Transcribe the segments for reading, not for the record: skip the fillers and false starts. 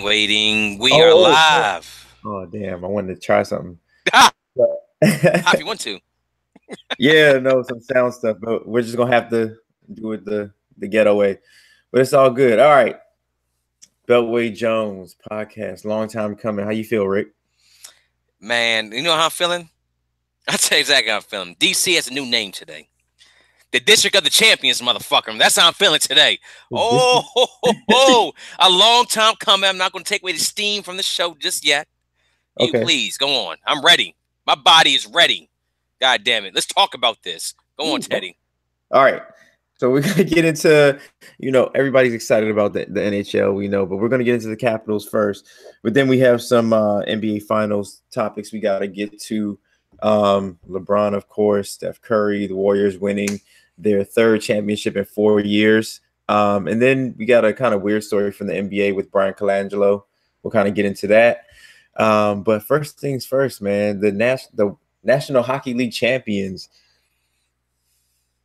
Waiting. We are Oh, oh, live. oh, damn! I wanted to try something. Ah, if you But- want to. yeah, no, some sound stuff, but we're just gonna have to do it the ghetto way. But it's all good. All right, Beltway Jones podcast, long time coming. How you feel, Rick? Man, you know how I'm feeling? I'll tell you exactly how I'm feeling. DC has a new name today. The District of the Champions, motherfucker. That's how I'm feeling today. This Oh, ho, ho, ho. A long time coming. I'm not going to take away the steam from the show just yet. You okay. please, go on. I'm ready. My body is ready. God damn it. Let's talk about this. Go on, Ooh, okay. Teddy. All right. So we're gonna get into, everybody's excited about the NHL, we know, but we're gonna get into the Capitals first. But then we have some NBA Finals topics we gotta get to. LeBron, of course, Steph Curry, the Warriors winning their third championship in 4 years. And then we got a kind of weird story from the NBA with Brian Colangelo. We'll kind of get into that. But first things first, man, the National Hockey League champions,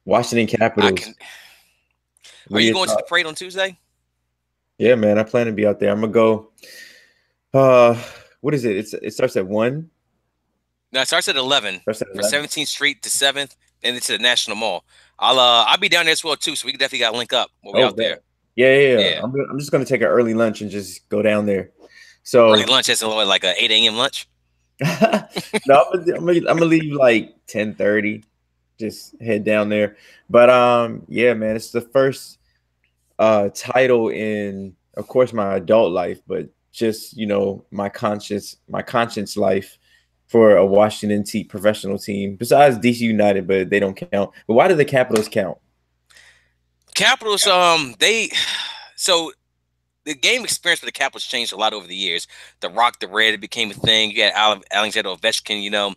Washington I can. Capitals. Are What are you your going to the thoughts? parade on Tuesday? Yeah, man, I plan to be out there. I'm gonna go. Uh, what is it? It starts at 1. No, it starts at 11 Starts at from 11. 17th Street to 7th, and into the National Mall. I'll be down there as well too, so we can definitely got to link up when we Oh, out there. bet. Yeah, yeah, yeah. Yeah, I'm just gonna take an early lunch and just go down there. early So lunch. That's like a 8 a.m. lunch. no, I'm gonna leave like 10:30. Just head down there. But yeah, man, it's the first title in, of course, my adult life, but just my conscience life for a Washington professional team. Besides DC United, but they don't count. But why do the Capitals count? Capitals, they so the game experience for the Capitals changed a lot over the years. The Rock, the Red, it became a thing. You had Alexander Ovechkin,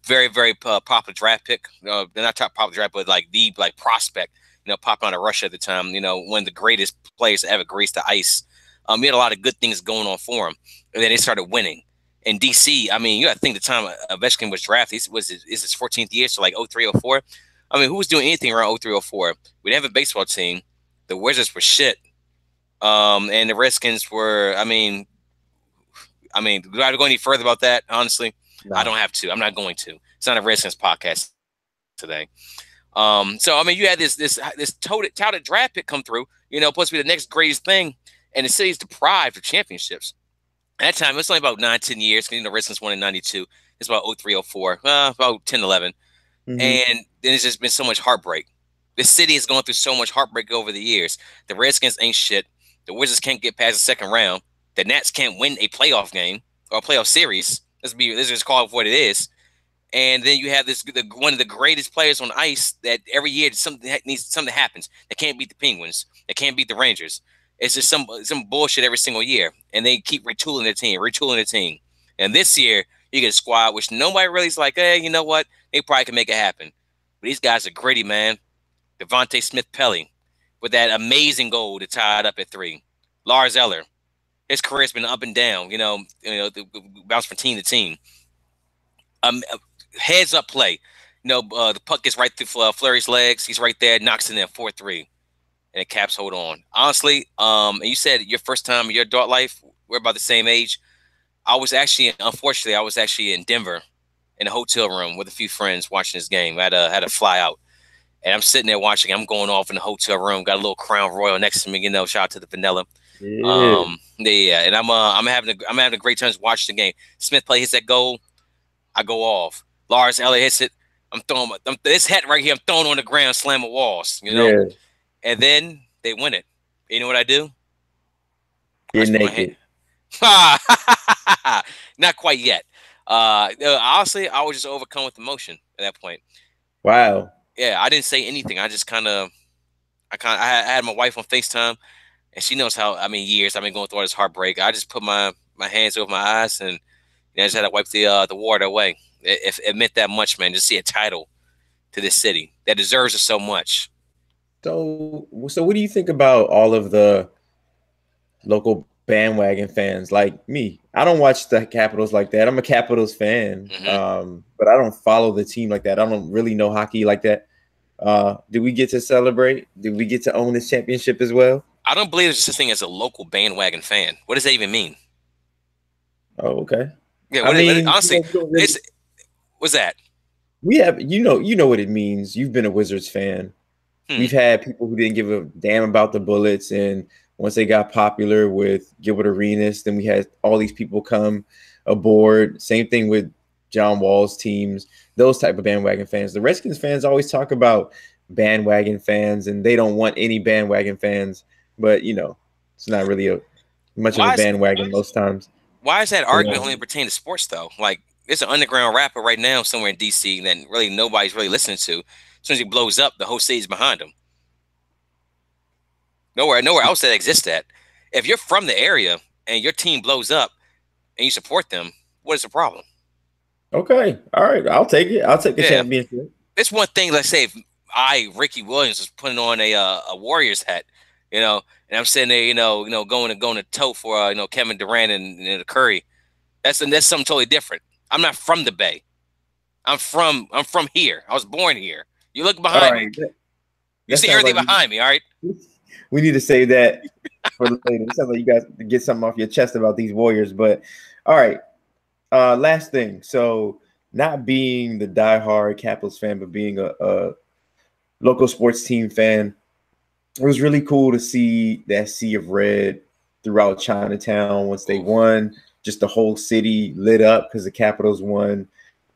very very popular draft pick. They're not top popular draft, but like the prospect. Popping out of Russia at the time. One of the greatest players to ever grace the ice. He had a lot of good things going on for him, and then they started winning. In DC, I mean, you got to think the time Ovechkin was drafted. Is his 14th year, so like 03, 04. I mean, who was doing anything around 03, 04? We didn't have a baseball team. The Wizards were shit. And the Redskins were, do I have to go any further about that? Honestly, I Nah. don't have to. I'm not going to. It's not a Redskins podcast today. So I mean, you had this touted draft pick come through. Supposed to be the next greatest thing, and the city's deprived of championships. At that time, it was only about 9, 10 years. The Redskins won in '92. It's about 03, 04, about 10, 11. Hmm. And then it's just been so much heartbreak. The city has gone through so much heartbreak over the years. The Redskins ain't shit. The Wizards can't get past the second round. The Nats can't win a playoff game or a playoff series. Let's just call it what it is. And then you have one of the greatest players on ice that every year something happens. They can't beat the Penguins. They can't beat the Rangers. It's just some bullshit every single year, and they keep retooling their team. And this year you get a squad which nobody really is like, hey, you know what? They probably can make it happen. But these guys are gritty, man. Devontae Smith-Pelly with that amazing goal to tie it up at 3. Lars Eller, his career's been up and down. Bounce from team to team. Um, Heads up play. The puck gets right through Fleury's legs. He's right there, knocks in there 4-3, and the Caps hold on. Honestly, and you said your first time in your adult life, we're about the same age. Unfortunately, I was actually in Denver in a hotel room with a few friends watching this game. I had to fly out, and I'm sitting there watching. I'm going off in the hotel room. Got a little Crown Royal next to me. Shout out to the vanilla. Yeah. Yeah, and I'm having a great time watching the game. Smith play hits that goal. I go off. Lars Eller hits it. I'm throwing this hat right here. I'm throwing on the ground, slamming walls. Yeah. And then they win it. You know what I do? I Get just put my hand. naked. Not quite yet. Honestly, I was just overcome with emotion at that point. Wow. Yeah, I didn't say anything. I had my wife on FaceTime, and she knows how. I mean, years I've been going through all this heartbreak. I just put my hands over my eyes, and I just had to wipe the water away. It meant that much, man. To see a title to this city that deserves it so much. So what do you think about all of the local bandwagon fans like me? I don't watch the Capitals like that. I'm a Capitals fan, Hmm. but I don't follow the team like that. I don't really know hockey like that. Did we get to celebrate? Did we get to own this championship as well? I don't believe there's such a thing as a local bandwagon fan. What does that even mean? Oh, okay. Yeah, I mean, honestly, we don't really, it's what's that? we have, you know what it means. You've been a Wizards fan. Hmm. We've had people who didn't give a damn about the Bullets, and once they got popular with Gilbert Arenas, then we had all these people come aboard. Same thing with John Wall's teams, those type of bandwagon fans. The Redskins fans always talk about bandwagon fans, and they don't want any bandwagon fans, but it's not really a much of a Why is bandwagon most times. why is that You argument know? only pertain to sports though? Like, there's an underground rapper right now somewhere in DC that really nobody's really listening to. As soon as he blows up, the whole city's behind him. Nowhere else that exists at. If you're from the area and your team blows up and you support them, what is the problem? Okay, all right, I'll take it. I'll take a Yeah, championship. it's one thing. Let's say if Ricky Williams, was putting on a Warriors hat, and I'm sitting there, going to toe for Kevin Durant and Curry. That's something totally different. I'm not from the Bay. I'm from here. I was born here. You look All behind me. right, You that see sounds everything like behind me. All right. we need to save that for later. It sounds like you guys get something off your chest about these Warriors. But all right, last thing. So not being the diehard Capitals fan, but being a local sports team fan, it was really cool to see that sea of red throughout Chinatown once they Ooh. won. Just the whole city lit up because the Capitals won.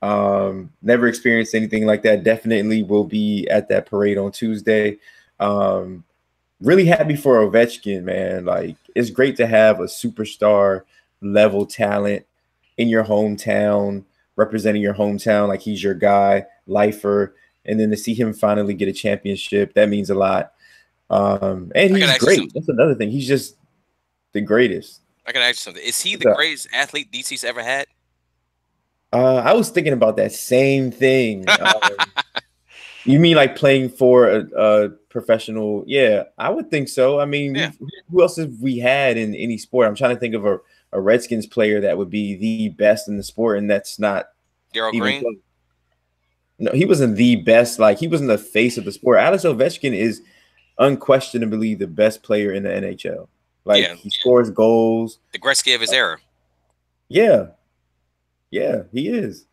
Never experienced anything like that. Definitely will be at that parade on Tuesday. Um, really happy for Ovechkin, man. Like, it's great to have a superstar level talent in your hometown, representing your hometown like he's your guy, lifer, and then to see him finally get a championship, that means a lot. And I gotta he's ask you great. something. That's another thing. He's just the greatest. I gotta ask you something. Is he What's the up? greatest athlete DC's ever had? I was thinking about that same thing. You mean like playing for a professional? Yeah, I would think so. I mean, Yeah, who else have we had in any sport? I'm trying to think of a Redskins player that would be the best in the sport, and that's not Daryl even Green. close. No, he wasn't the best. Like, he wasn't the face of the sport. Alex Ovechkin is unquestionably the best player in the NHL. Like, Yeah, he scores goals. the Gretzky of his era. Yeah, yeah, he is.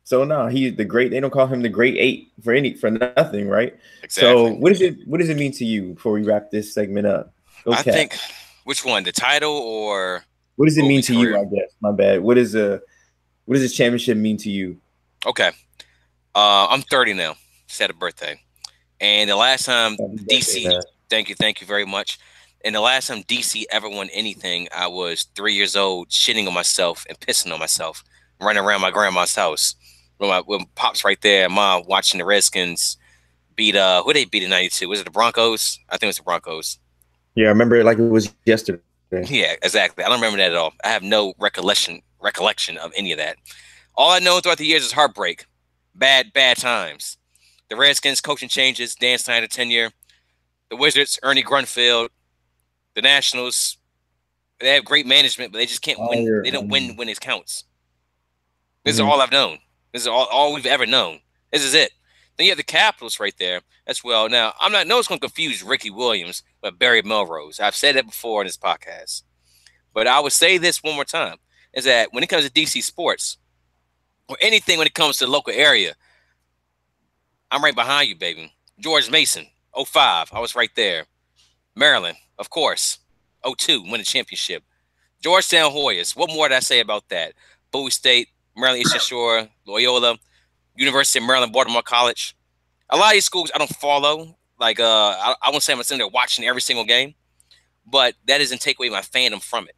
So no, he's the great. They don't call him the great eight for nothing, right? So Exactly. what does it mean to you before we wrap this segment up? Go I Cap. think which one, the title or What does it mean Ovi's to you? career? I guess my bad. What does this championship mean to you? Okay. I'm 30 now. Just had a birthday. And the last time Happy birthday, DC, man. thank you very much. And the last time DC ever won anything, I was 3 years old, shitting on myself and pissing on myself, running around my grandma's house. When pops right there, mom watching the Redskins beat who they beat in '92? Was it the Broncos? I think it was the Broncos. Yeah, I remember it like it was yesterday. Yeah, exactly. I don't remember that at all. I have no recollection of any of that. All I know throughout the years is heartbreak, bad times. The Redskins coaching changes, Dan Snyder tenure. The Wizards, Ernie Grunfeld. The Nationals, they have great management, but they just can't win. Fire. They don't win when it counts. This is Mhm. all I've known. This is all we've ever known. This is it. Then you have the Capitals right there as well. Now, I'm not. No one's going to confuse Ricky Williams with Barry Melrose. I've said it before in this podcast, but I would say this one more time: is that when it comes to DC sports or anything when it comes to the local area, I'm right behind you, baby. George Mason, '05, I was right there. Maryland, of course, '02, win the championship. Georgetown Hoyas. What more did I say about that? Bowie State, Maryland Eastern Shore, Loyola, University of Maryland, Baltimore College. A lot of these schools I don't follow. Like I won't say I'm sitting there watching every single game, but that doesn't take away my fandom from it.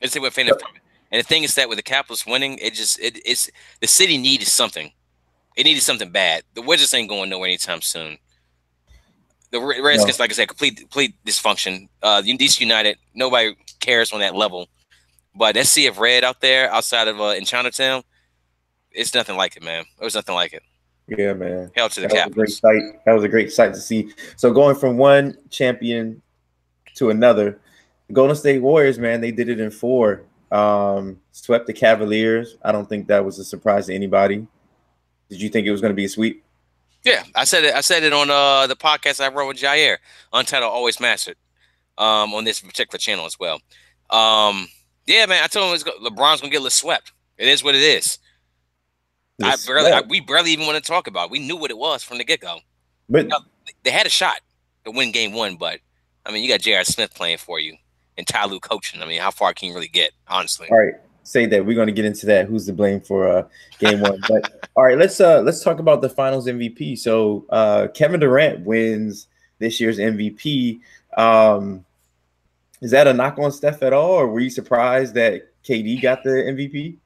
It doesn't take away fandom from it. And the thing is that with the Capitals winning, it's the city needed something. It needed something bad. The Wizards ain't going nowhere anytime soon. The Redskins, No. like I said, complete dysfunction. DC United, nobody cares on that level. But that sea of red out there outside of in Chinatown, it's nothing like it, man. It was nothing like it. Yeah, man. Hell to the That was a great Capitals. sight. That was a great sight to see. So going from one champion to another, the Golden State Warriors, man, they did it in four. Swept the Cavaliers. I don't think that was a surprise to anybody. Did you think it was going to be a sweep? Yeah, I said it. I said it on the podcast I wrote with Jair, Untitled Always Mastered, on this particular channel as well. Yeah, man, I told him LeBron's gonna get swept. It is what it is. We barely even want to talk about it. We knew what it was from the get go. But They had a shot to win game one, but I mean, you got J.R. Smith playing for you and Ty Lue coaching. I mean, how far can you really get, honestly? all right, say that we're going to get into that. Who's to blame for game one? But all right, let's talk about the Finals MVP. So Kevin Durant wins this year's MVP. Is that a knock on Steph at all, or were you surprised that KD got the MVP?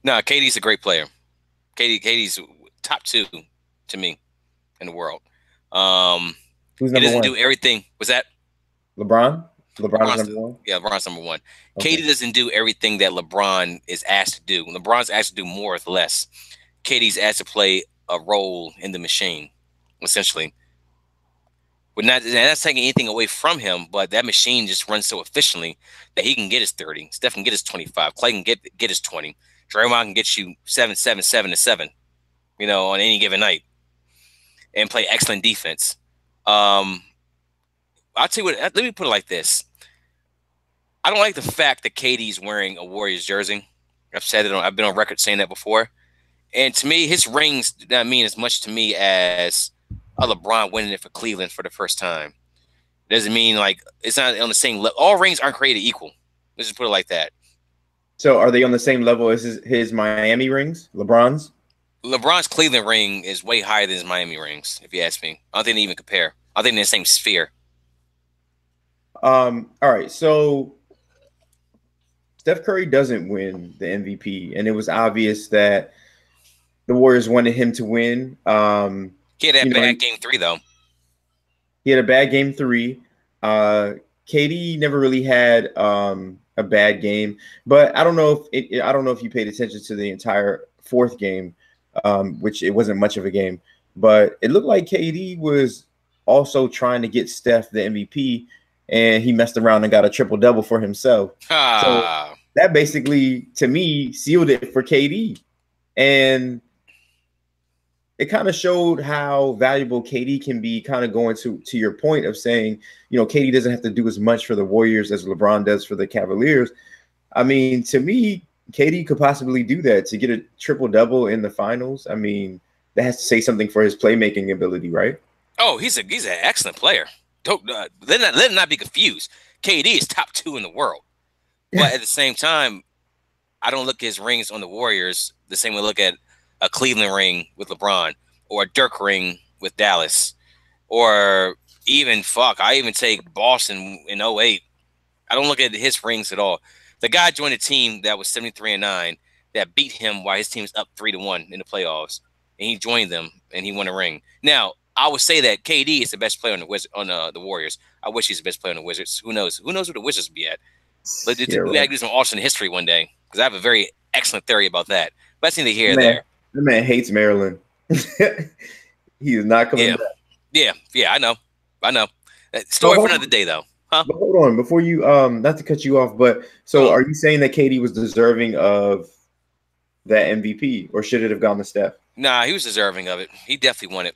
No, KD's a great player. KD's top 2 to me in the world. Who's he number doesn't one? do everything. Was that LeBron? LeBron's number one? Yeah, LeBron's number one. Okay. KD doesn't do everything that LeBron is asked to do. LeBron's asked to do more with less. KD's asked to play a role in the machine, essentially. That's taking anything away from him, but that machine just runs so efficiently that he can get his 30. Steph can get his 25. Clay can get his 20. Draymond can get you 7, 7, 7 to 7, on any given night, and play excellent defense. I'll tell you what. Let me put it like this. I don't like the fact that KD's wearing a Warriors jersey. I've said it. I've been on record saying that before. And to me, his rings do not mean as much to me as a LeBron winning it for Cleveland for the first time. It doesn't mean like it's not on the same level. All rings aren't created equal. Let's just put it like that. So are they on the same level as his Miami rings, LeBron's? LeBron's Cleveland ring is way higher than his Miami rings, if you ask me. I don't think they even compare. I think they're in the same sphere. All right, so Steph Curry doesn't win the MVP, and it was obvious that the Warriors wanted him to win. He had that bad game 3, though. He had a bad game 3. KD never really had a bad game, but I don't know if you paid attention to the entire 4th game, which it wasn't much of a game, but it looked like KD was also trying to get Steph the MVP, and he messed around and got a triple-double for himself. So that basically, to me, sealed it for KD. And it kind of showed how valuable KD can be, kind of going to your point of saying, KD doesn't have to do as much for the Warriors as LeBron does for the Cavaliers. I mean, to me, KD could possibly do that to get a triple-double in the finals. I mean, that has to say something for his playmaking ability, right? Oh, he's an excellent player. Let him not be confused. KD is top 2 in the world. But at the same time, I don't look at his rings on the Warriors the same way I look at a Cleveland ring with LeBron or a Dirk ring with Dallas, or even I even take Boston in 08. I don't look at his rings at all. The guy joined a team that was 73-9 that beat him while his team was up 3-1 in the playoffs, and he joined them and he won a ring. Now, I would say that KD is the best player on the Warriors. I wish he's the best player on the Wizards. Who knows? Who knows where the Wizards will be at? But we got to do some alternate history one day, because I have a very excellent theory about that. But that's neither here or there. The man hates Maryland. He is not coming back. Yeah, I know. Story for another day, though. Huh? But hold on, before you not to cut you off, but so are you saying that KD was deserving of that MVP, or should it have gone to Steph? Nah, he was deserving of it. He definitely won it.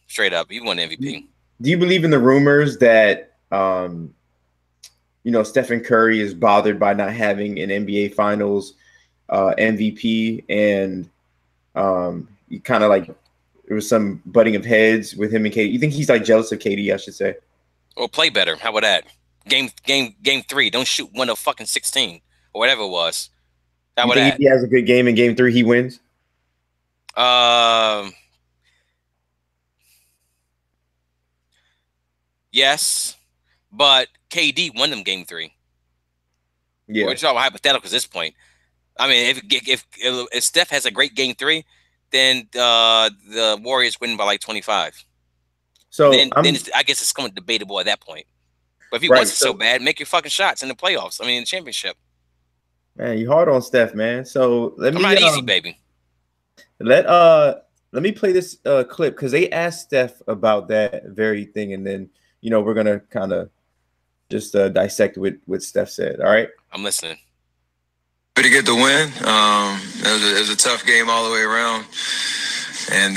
Straight up, he won MVP. Do you believe in the rumors that Stephen Curry is bothered by not having an NBA Finals MVP, and you kind of like there was some butting of heads with him and KD? You think he's like jealous of KD, I should say? Or play better. How about that? Game 3. Don't shoot 1 of fucking 16 or whatever it was. How about that? He has a good game in game 3. He wins. Yes, but KD won them game 3. Yeah, we're talking about hypotheticals at this point. I mean, if Steph has a great game 3, then the Warriors win by like 25. So then I guess it's somewhat debatable at that point. But if he wants it so bad, make your fucking shots in the playoffs. I mean, in the championship. Man, you hard on Steph, man. So I'm not easy, baby. Let me play this clip, because they asked Steph about that very thing, and then we're gonna kind of just dissect what Steph said. All right, I'm listening. Pretty good to win. It was a tough game all the way around, and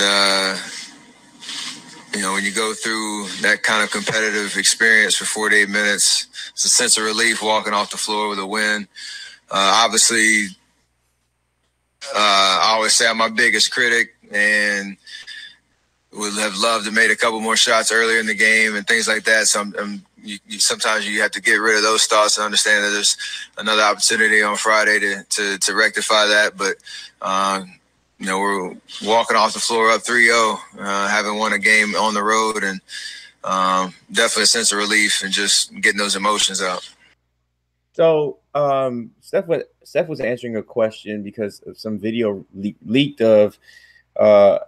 when you go through that kind of competitive experience for 48 minutes, it's a sense of relief walking off the floor with a win. Obviously, I always say I'm my biggest critic and would have loved to made a couple more shots earlier in the game and things like that. So sometimes you have to get rid of those thoughts and understand that there's another opportunity on Friday to rectify that. But we're walking off the floor up 3-0, having won a game on the road, and definitely a sense of relief and just getting those emotions out. So Steph was answering a question because of some video leaked of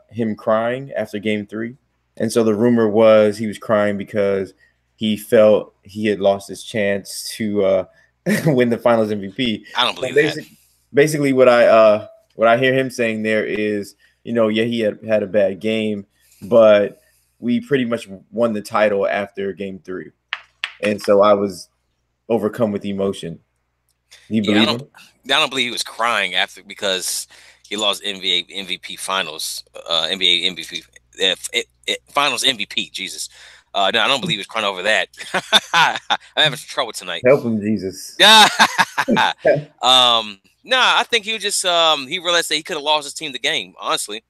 him crying after game 3. And so the rumor was he was crying because he felt he had lost his chance to win the finals MVP. I don't believe that. Basically what I hear him saying there is, yeah, he had a bad game, but we pretty much won the title after game 3. And so I was overcome with emotion. You believe him? I don't believe he was crying after because he lost NBA MVP finals, NBA MVP finals MVP. Jesus, no, I don't believe he was crying over that. I'm having some trouble tonight. Help him, Jesus. No, I think he was just he realized that he could have lost his team the game. Honestly,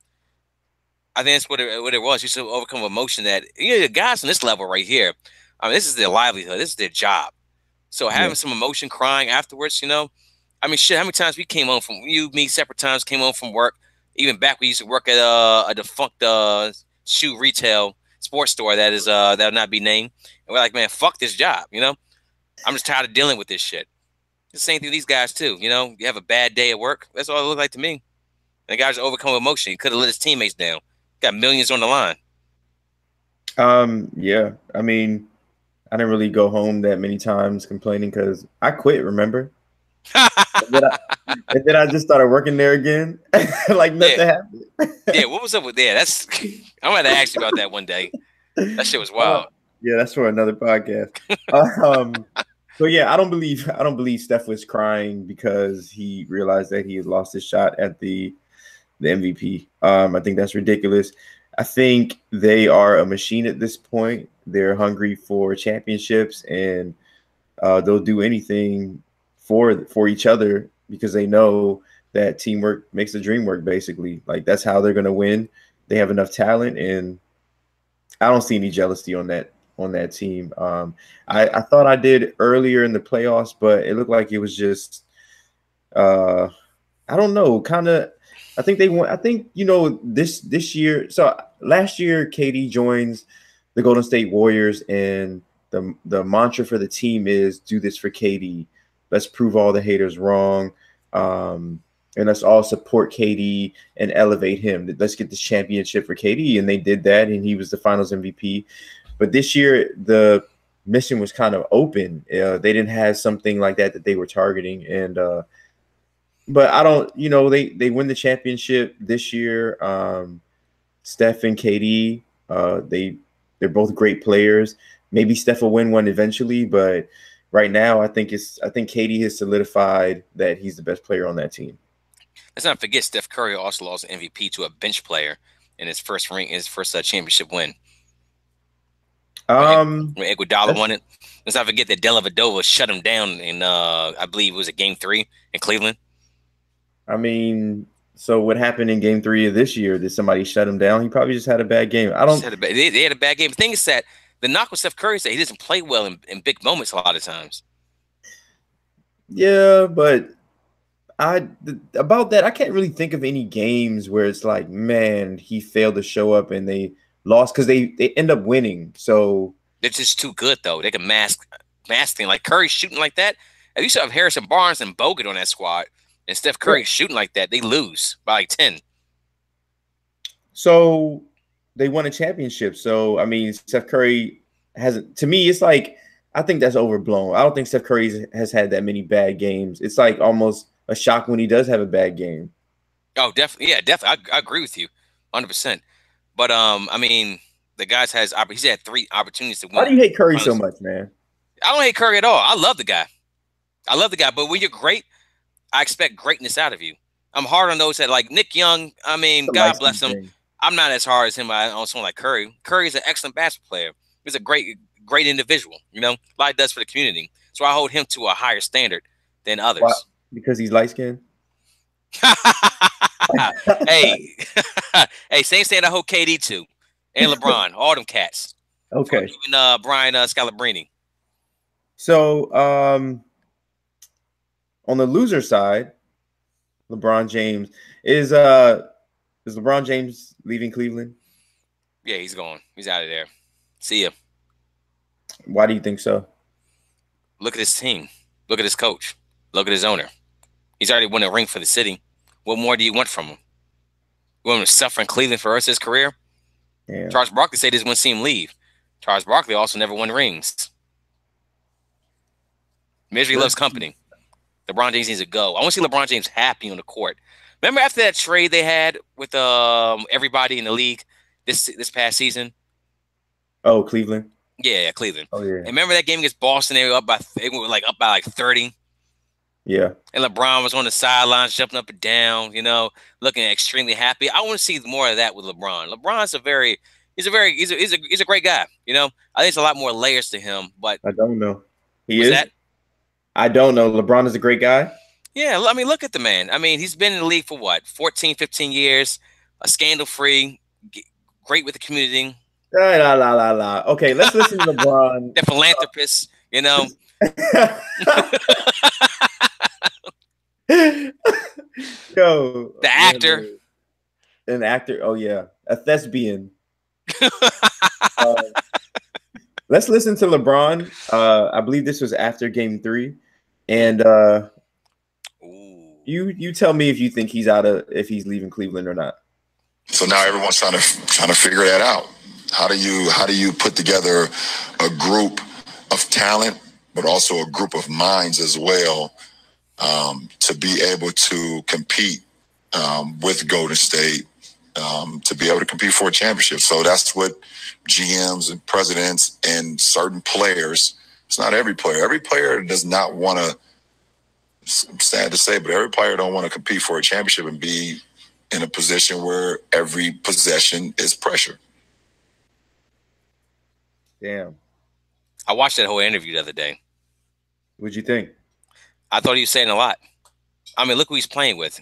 I think that's what it was. He should overcome emotion that the guys on this level right here. I mean, this is their livelihood. This is their job. So having some emotion, crying afterwards, I mean, shit. How many times we came home from me separate times came home from work, even back we used to work at a defunct shoe retail sports store that'll not be named, and we're like, man, fuck this job. I'm just tired of dealing with this shit. The same thing with these guys too. You have a bad day at work. That's all it looked like to me. And the guys overcome emotion. He could have let his teammates down. Got millions on the line. Yeah. I mean, I didn't really go home that many times complaining because I quit, remember? and then I just started working there again. Like nothing happened. Yeah, what was up with that? I'm gonna ask you about that one day. That shit was wild. Yeah, that's for another podcast. So yeah, I don't believe Steph was crying because he realized that he had lost his shot at the MVP. I think that's ridiculous. I think they are a machine at this point. They're hungry for championships, and they'll do anything for each other because they know that teamwork makes the dream work. Basically, like that's how they're going to win. They have enough talent, and I don't see any jealousy on that team. I thought I did earlier in the playoffs, but it looked like it was just I don't know, kind of. I think they won. I think this year. So last year, KD joins the Golden State Warriors, and the mantra for the team is "Do this for KD. Let's prove all the haters wrong, and let's all support KD and elevate him. Let's get this championship for KD." And they did that, and he was the Finals MVP. But this year, the mission was kind of open. They didn't have something like that they were targeting, and but I don't, they win the championship this year. Steph and KD, they're both great players. Maybe Steph will win one eventually, but right now I think KD has solidified that he's the best player on that team. Let's not forget Steph Curry also lost an MVP to a bench player in his first championship win. When Iguodala won it. Let's not forget that Dellavedova shut him down in I believe it was Game 3 in Cleveland. I mean, so what happened in Game 3 of this year? Did somebody shut him down? He probably just had a bad game. They had a bad game. The thing is that the knock with Steph Curry is that he doesn't play well in big moments a lot of times. Yeah, but about that, I can't really think of any games where it's like, man, he failed to show up and they lost because they end up winning. So they're just too good though. They can mask things like Curry shooting like that. If you still have Harrison Barnes and Bogut on that squad, and Steph Curry shooting like that, they lose by like 10. So they won a championship. So I mean, Steph Curry hasn't. To me, it's like I think that's overblown. I don't think Steph Curry has had that many bad games. It's like almost a shock when he does have a bad game. Oh, definitely, yeah, definitely. I agree with you, 100%. But I mean, the guy's he's had 3 opportunities to win. Why do you hate Curry so much, man? I don't hate Curry at all. I love the guy. But when you're great, I expect greatness out of you. I'm hard on those that like Nick Young. I mean, God bless him. I'm not as hard as him on someone like Curry. Curry is an excellent basketball player. He's a great individual. You know, a lot he does for the community. So I hold him to a higher standard than Why? others. Because he's light skinned. Hey, hey, same standard I hold KD to, and LeBron, all them cats. Okay. Even Brian Scalabrine. So on the loser side, LeBron James is LeBron James leaving Cleveland? Yeah, he's gone. He's out of there. See ya. Why do you think so? Look at his team. Look at his coach. Look at his owner. He's already won a ring for the city. What more do you want from him? You want him to suffer in Cleveland for the rest of his career? Yeah. Charles Barkley said he just want to see him leave. Charles Barkley also never won rings. Misery loves company. LeBron James needs to go. I want to see LeBron James happy on the court. Remember after that trade they had with everybody in the league this past season? Oh, Cleveland. Yeah, Cleveland. Oh yeah. And remember that game against Boston? They were up by 30. Yeah. And LeBron was on the sidelines, jumping up and down, you know, looking extremely happy. I want to see more of that with LeBron. LeBron's he's a great guy. You know, I think it's a lot more layers to him. But I don't know. I don't know. LeBron is a great guy. Yeah, I mean, look at the man. I mean, he's been in the league for what, 14, 15 years, scandal-free, great with the community. Okay, let's listen to LeBron. The philanthropist, you know. Yo, the actor. An actor. Oh, yeah. A thespian. Let's listen to LeBron. I believe this was after Game 3. And you tell me if you think if he's leaving Cleveland or not. So now everyone's trying to figure that out. How do you put together a group of talent, but also a group of minds as well, to be able to compete with Golden State, to be able to compete for a championship. So that's what GMs and presidents and certain players. It's not every player. Every player does not want to. Sad to say, but every player don't want to compete for a championship and be in a position where every possession is pressure. Damn. I watched that whole interview the other day. What'd you think? I thought he was saying a lot. I mean, look who he's playing with.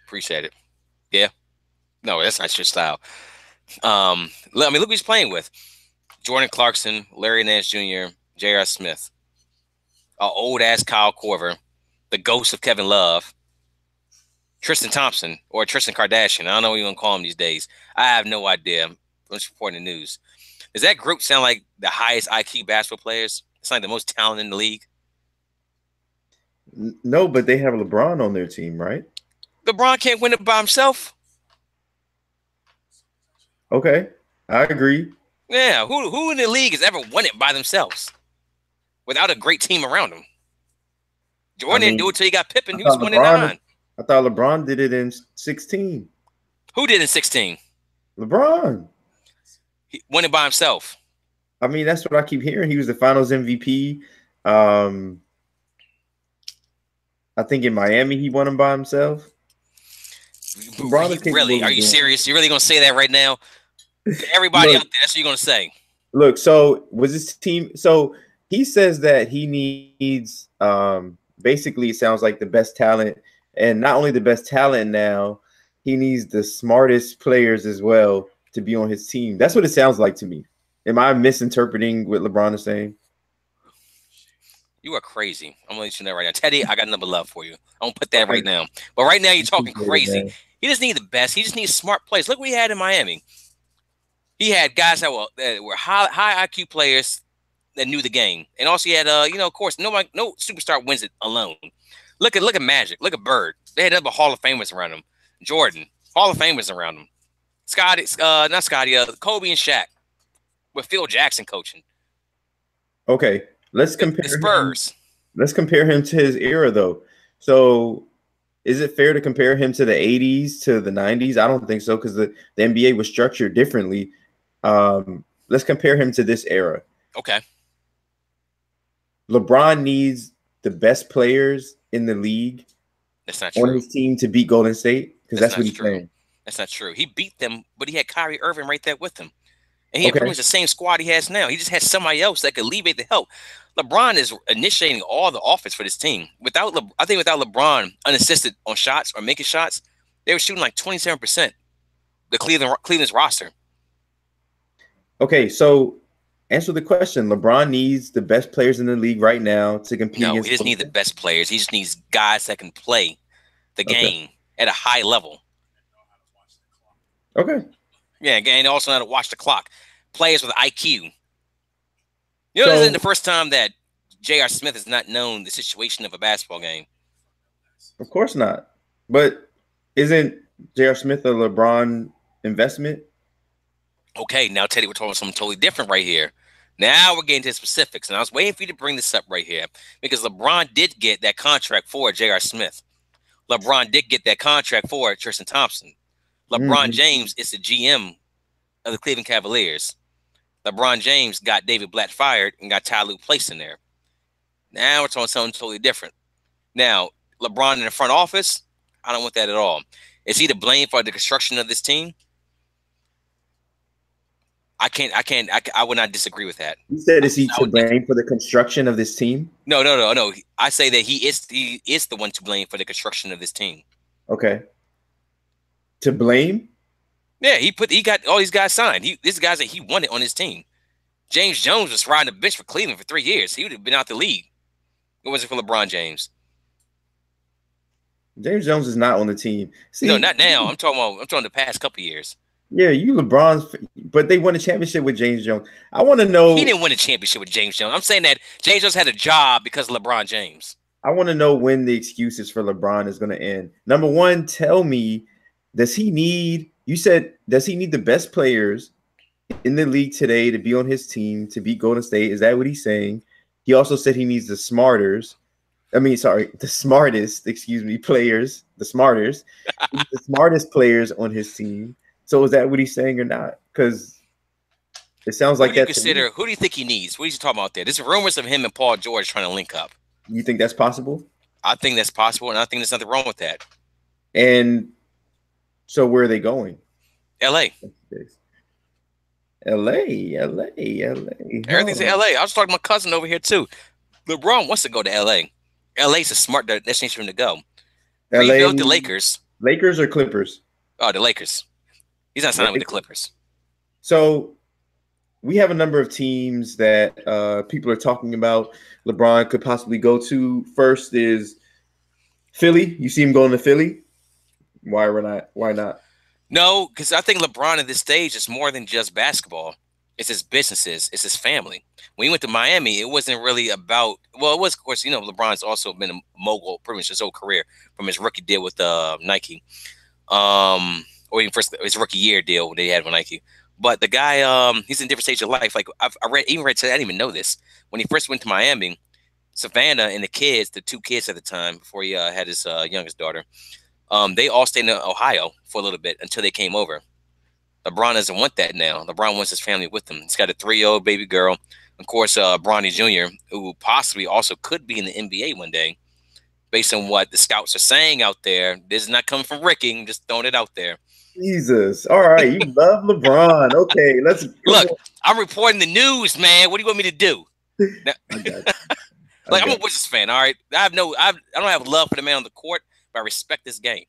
Appreciate it. Yeah. No, that's not your style. I mean, look who he's playing with. Jordan Clarkson, Larry Nance Jr., J.R. Smith, old-ass Kyle Korver, the ghost of Kevin Love, Tristan Thompson, or Tristan Kardashian. I don't know what you want to call him these days. I have no idea. I'm just reporting the news. Does that group sound like the highest IQ basketball players? It's like the most talent in the league. No, but they have LeBron on their team, right? LeBron can't win it by himself. Okay, I agree. Yeah, who in the league has ever won it by themselves without a great team around them? Jordan didn't do it till he got Pippen. He was winning 9. I thought LeBron did it in 16. Who did in 16? LeBron. He won it by himself. I mean, that's what I keep hearing. He was the Finals MVP. I think in Miami he won him by himself. Really? Are you serious? You're really going to say that right now? Everybody out there, that's what you're going to say. Look, so was his team? So he says that he needs basically, it sounds like the best talent, and not only the best talent now, he needs the smartest players as well to be on his team. That's what it sounds like to me. Am I misinterpreting what LeBron is saying? You are crazy. I'm gonna let you know right now, Teddy. I got number love for you. I'm gonna put that right now. But right now, you're talking crazy. He doesn't need the best. He just needs smart players. Look what he had in Miami. He had guys that were high IQ players that knew the game, and also he had of course, no superstar wins it alone. Look at Magic. Look at Bird. They had other Hall of Famers around him. Jordan, Hall of Famers around him. Kobe and Shaq, with Phil Jackson coaching. Okay, let's compare the Spurs. Let's compare him to his era, though. So, is it fair to compare him to the 80s, to the 90s? I don't think so, because the NBA was structured differently. Let's compare him to this era. Okay. LeBron needs the best players in the league that's not true. On his team to beat Golden State, because that's what he's saying. That's not true. He beat them, but he had Kyrie Irving right there with him. And he had pretty Okay. much the same squad he has now. He just had somebody else that could alleviate the help. LeBron is initiating all the offense for this team. I think without LeBron unassisted on shots or making shots, they were shooting like 27%. The Cleveland's roster. Okay, so answer the question. LeBron needs the best players in the league right now to compete No, against. he doesn't need the best players. He just needs guys that can play the game at a high level. Okay. Yeah, and also know how to watch the clock. Players with IQ. You know, this isn't the first time that J.R. Smith has not known the situation of a basketball game. Of course not. But isn't J.R. Smith a LeBron investment? Okay, now Teddy, we're talking something totally different right here. Now we're getting to the specifics, and I was waiting for you to bring this up right here because LeBron did get that contract for J.R. Smith. LeBron did get that contract for Tristan Thompson. LeBron James is the GM of the Cleveland Cavaliers. LeBron James got David Blatt fired and got Ty Lue placed in there. Now we're talking something totally different. Now, LeBron in the front office, I don't want that at all. Is he to blame for the construction of this team? I would not disagree with that. You said, is he to blame for the construction of this team? No. I say that he is the one to blame for the construction of this team. Okay. To blame? Yeah, he got all these guys signed. These guys that he wanted on his team. James Jones was riding the bench for Cleveland for 3 years. He would have been out the league. It wasn't for LeBron James. James Jones is not on the team. See, no, not now. I'm talking the past couple of years. Yeah, you LeBron's, but they won a championship with James Jones. I want to know. He didn't win a championship with James Jones. I'm saying that James Jones had a job because of LeBron James. I want to know when the excuses for LeBron is going to end. Number one, tell me, does he need the best players in the league today to be on his team to beat Golden State? Is that what he's saying? He also said he needs the smartest, players, the smartest players on his team. So is that what he's saying or not? Because it sounds like that. Who do you think he needs? What are you talking about there? There's rumors of him and Paul George trying to link up. You think that's possible? I think that's possible, and I think there's nothing wrong with that. And so where are they going? L.A. Everything's in L.A. I was talking to my cousin over here, too. LeBron wants to go to L.A. L.A.'s a smart destination for him to go. Rebuild the Lakers. Lakers or Clippers? Oh, the Lakers. He's not signing with the Clippers. So we have a number of teams that people are talking about LeBron could possibly go to. First is Philly. You see him going to Philly? Why not? No, because I think LeBron at this stage is more than just basketball. It's his businesses. It's his family. When he went to Miami, it wasn't really about – well, it was, of course, LeBron's also been a mogul pretty much his whole career from his rookie deal with Nike. Or even first his rookie year deal they had with Nike. But the guy, he's in a different stage of life. Like I read today, I didn't even know this. When he first went to Miami, Savannah and the 2 kids at the time before he had his youngest daughter, they all stayed in Ohio for a little bit until they came over. LeBron doesn't want that now. LeBron wants his family with him. He's got a 3-year-old baby girl. Of course, Bronny Jr., who possibly also could be in the NBA one day, based on what the scouts are saying out there. This is not coming from Ricky. I'm just throwing it out there. Jesus. All right. You love LeBron. Okay. Look, I'm reporting the news, man. What do you want me to do? Now, I'm a Wizards fan. All right. I don't have love for the man on the court, but I respect this game.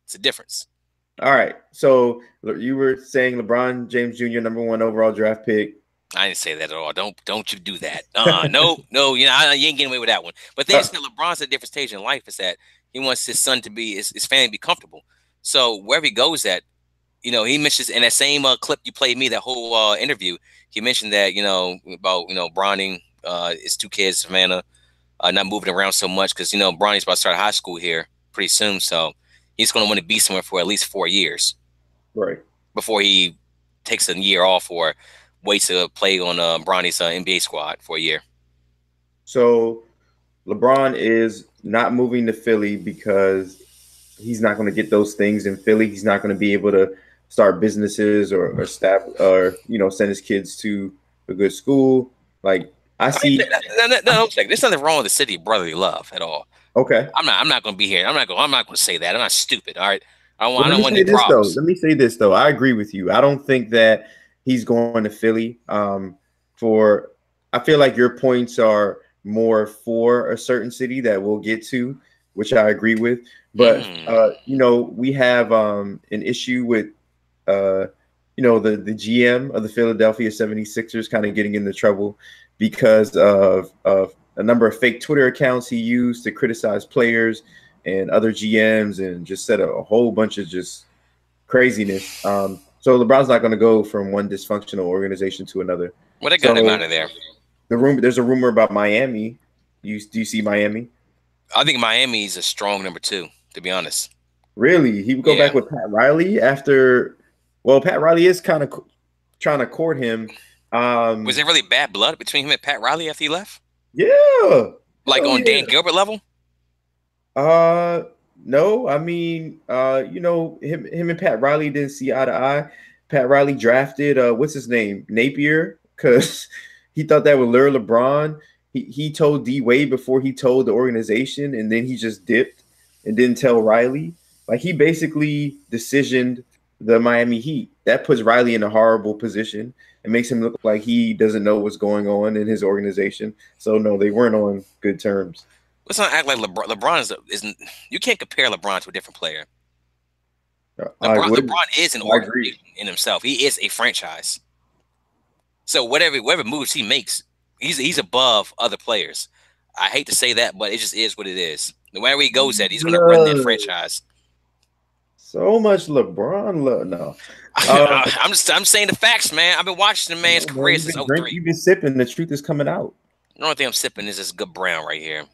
It's a difference. All right. So you were saying LeBron James Jr., number 1 overall draft pick. I didn't say that at all. Don't you do that. No, you ain't getting away with that one. But then LeBron's at a different stage in life is that he wants his son to be his family to be comfortable. So wherever he goes at, he mentions in that same clip you played me, that whole interview, he mentioned that, about, Bronny, his 2 kids, Savannah, not moving around so much because, Bronny's about to start high school here pretty soon. So he's going to want to be somewhere for at least 4 years. Right. Before he takes a year off or waits to play on Bronny's NBA squad for a year. So LeBron is not moving to Philly because he's not going to get those things in Philly. He's not going to be able to start businesses or staff or, send his kids to a good school. Like I see. No, there's nothing wrong with the city of brotherly love at all. Okay. I'm not going to be here. I'm not going to say that. I'm not stupid. All right. I don't want any Let problems. me say this though. I agree with you. I don't think that he's going to Philly. For I feel like your points are more for a certain city that we'll get to, which I agree with. But you know, we have an issue with you know, the GM of the Philadelphia 76ers kind of getting into trouble because of a number of fake Twitter accounts he used to criticize players and other GMs and just said a whole bunch of just craziness. So LeBron's not going to go from one dysfunctional organization to another. Well, they got him So out of there. there's a rumor about Miami. Do you see Miami? I think Miami's a strong number 2, to be honest. Really? He would go back with Pat Riley after. Well, Pat Riley is kind of trying to court him. Was there really bad blood between him and Pat Riley after he left? Yeah. Like on Dan Gilbert level? No. I mean, you know, him and Pat Riley didn't see eye to eye. Pat Riley drafted what's his name? Napier, because he thought that would lure LeBron. He told D Wade before he told the organization, and then he just dipped and didn't tell Riley. Like he basically decisioned the Miami Heat. That puts Riley in a horrible position. It makes him look like he doesn't know what's going on in his organization. So no, they weren't on good terms. Let's not act like LeBron. LeBron isn't. You can't compare LeBron to a different player. LeBron is an organization in himself. He is a franchise. So whatever moves he makes, he's above other players. I hate to say that, but it just is what it is. Wherever he goes at, he's going to run that franchise. So much LeBron love. No, I'm saying the facts, man. I've been watching the man's career since 03. You've been sipping. The truth is coming out. The only thing I'm sipping is this good brown right here.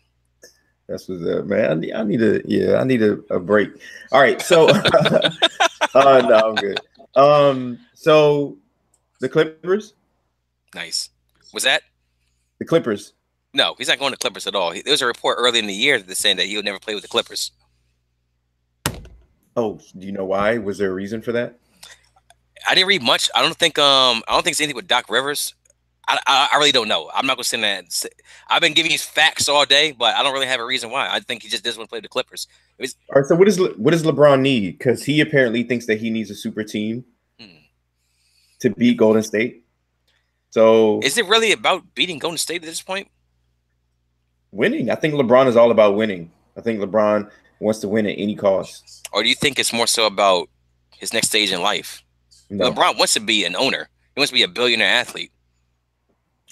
That's what's up, man. I need a break. All right, so no, I'm good. So the Clippers. Nice. Was that the Clippers? No, he's not going to Clippers at all. There was a report early in the year that saying that he would never play with the Clippers. Oh, do you know why? Was there a reason for that? I didn't read much. I don't think it's anything with Doc Rivers. I really don't know. I'm not gonna say that. I've been giving you facts all day, but I don't really have a reason why. I think he just doesn't want to play the Clippers. All right. So what does LeBron need? Because he apparently thinks that he needs a super team to beat Golden State. So is it really about beating Golden State at this point? Winning. I think LeBron is all about winning. I think LeBron wants to win at any cost. Or do you think it's more so about his next stage in life? No. LeBron wants to be an owner. He wants to be a billionaire athlete.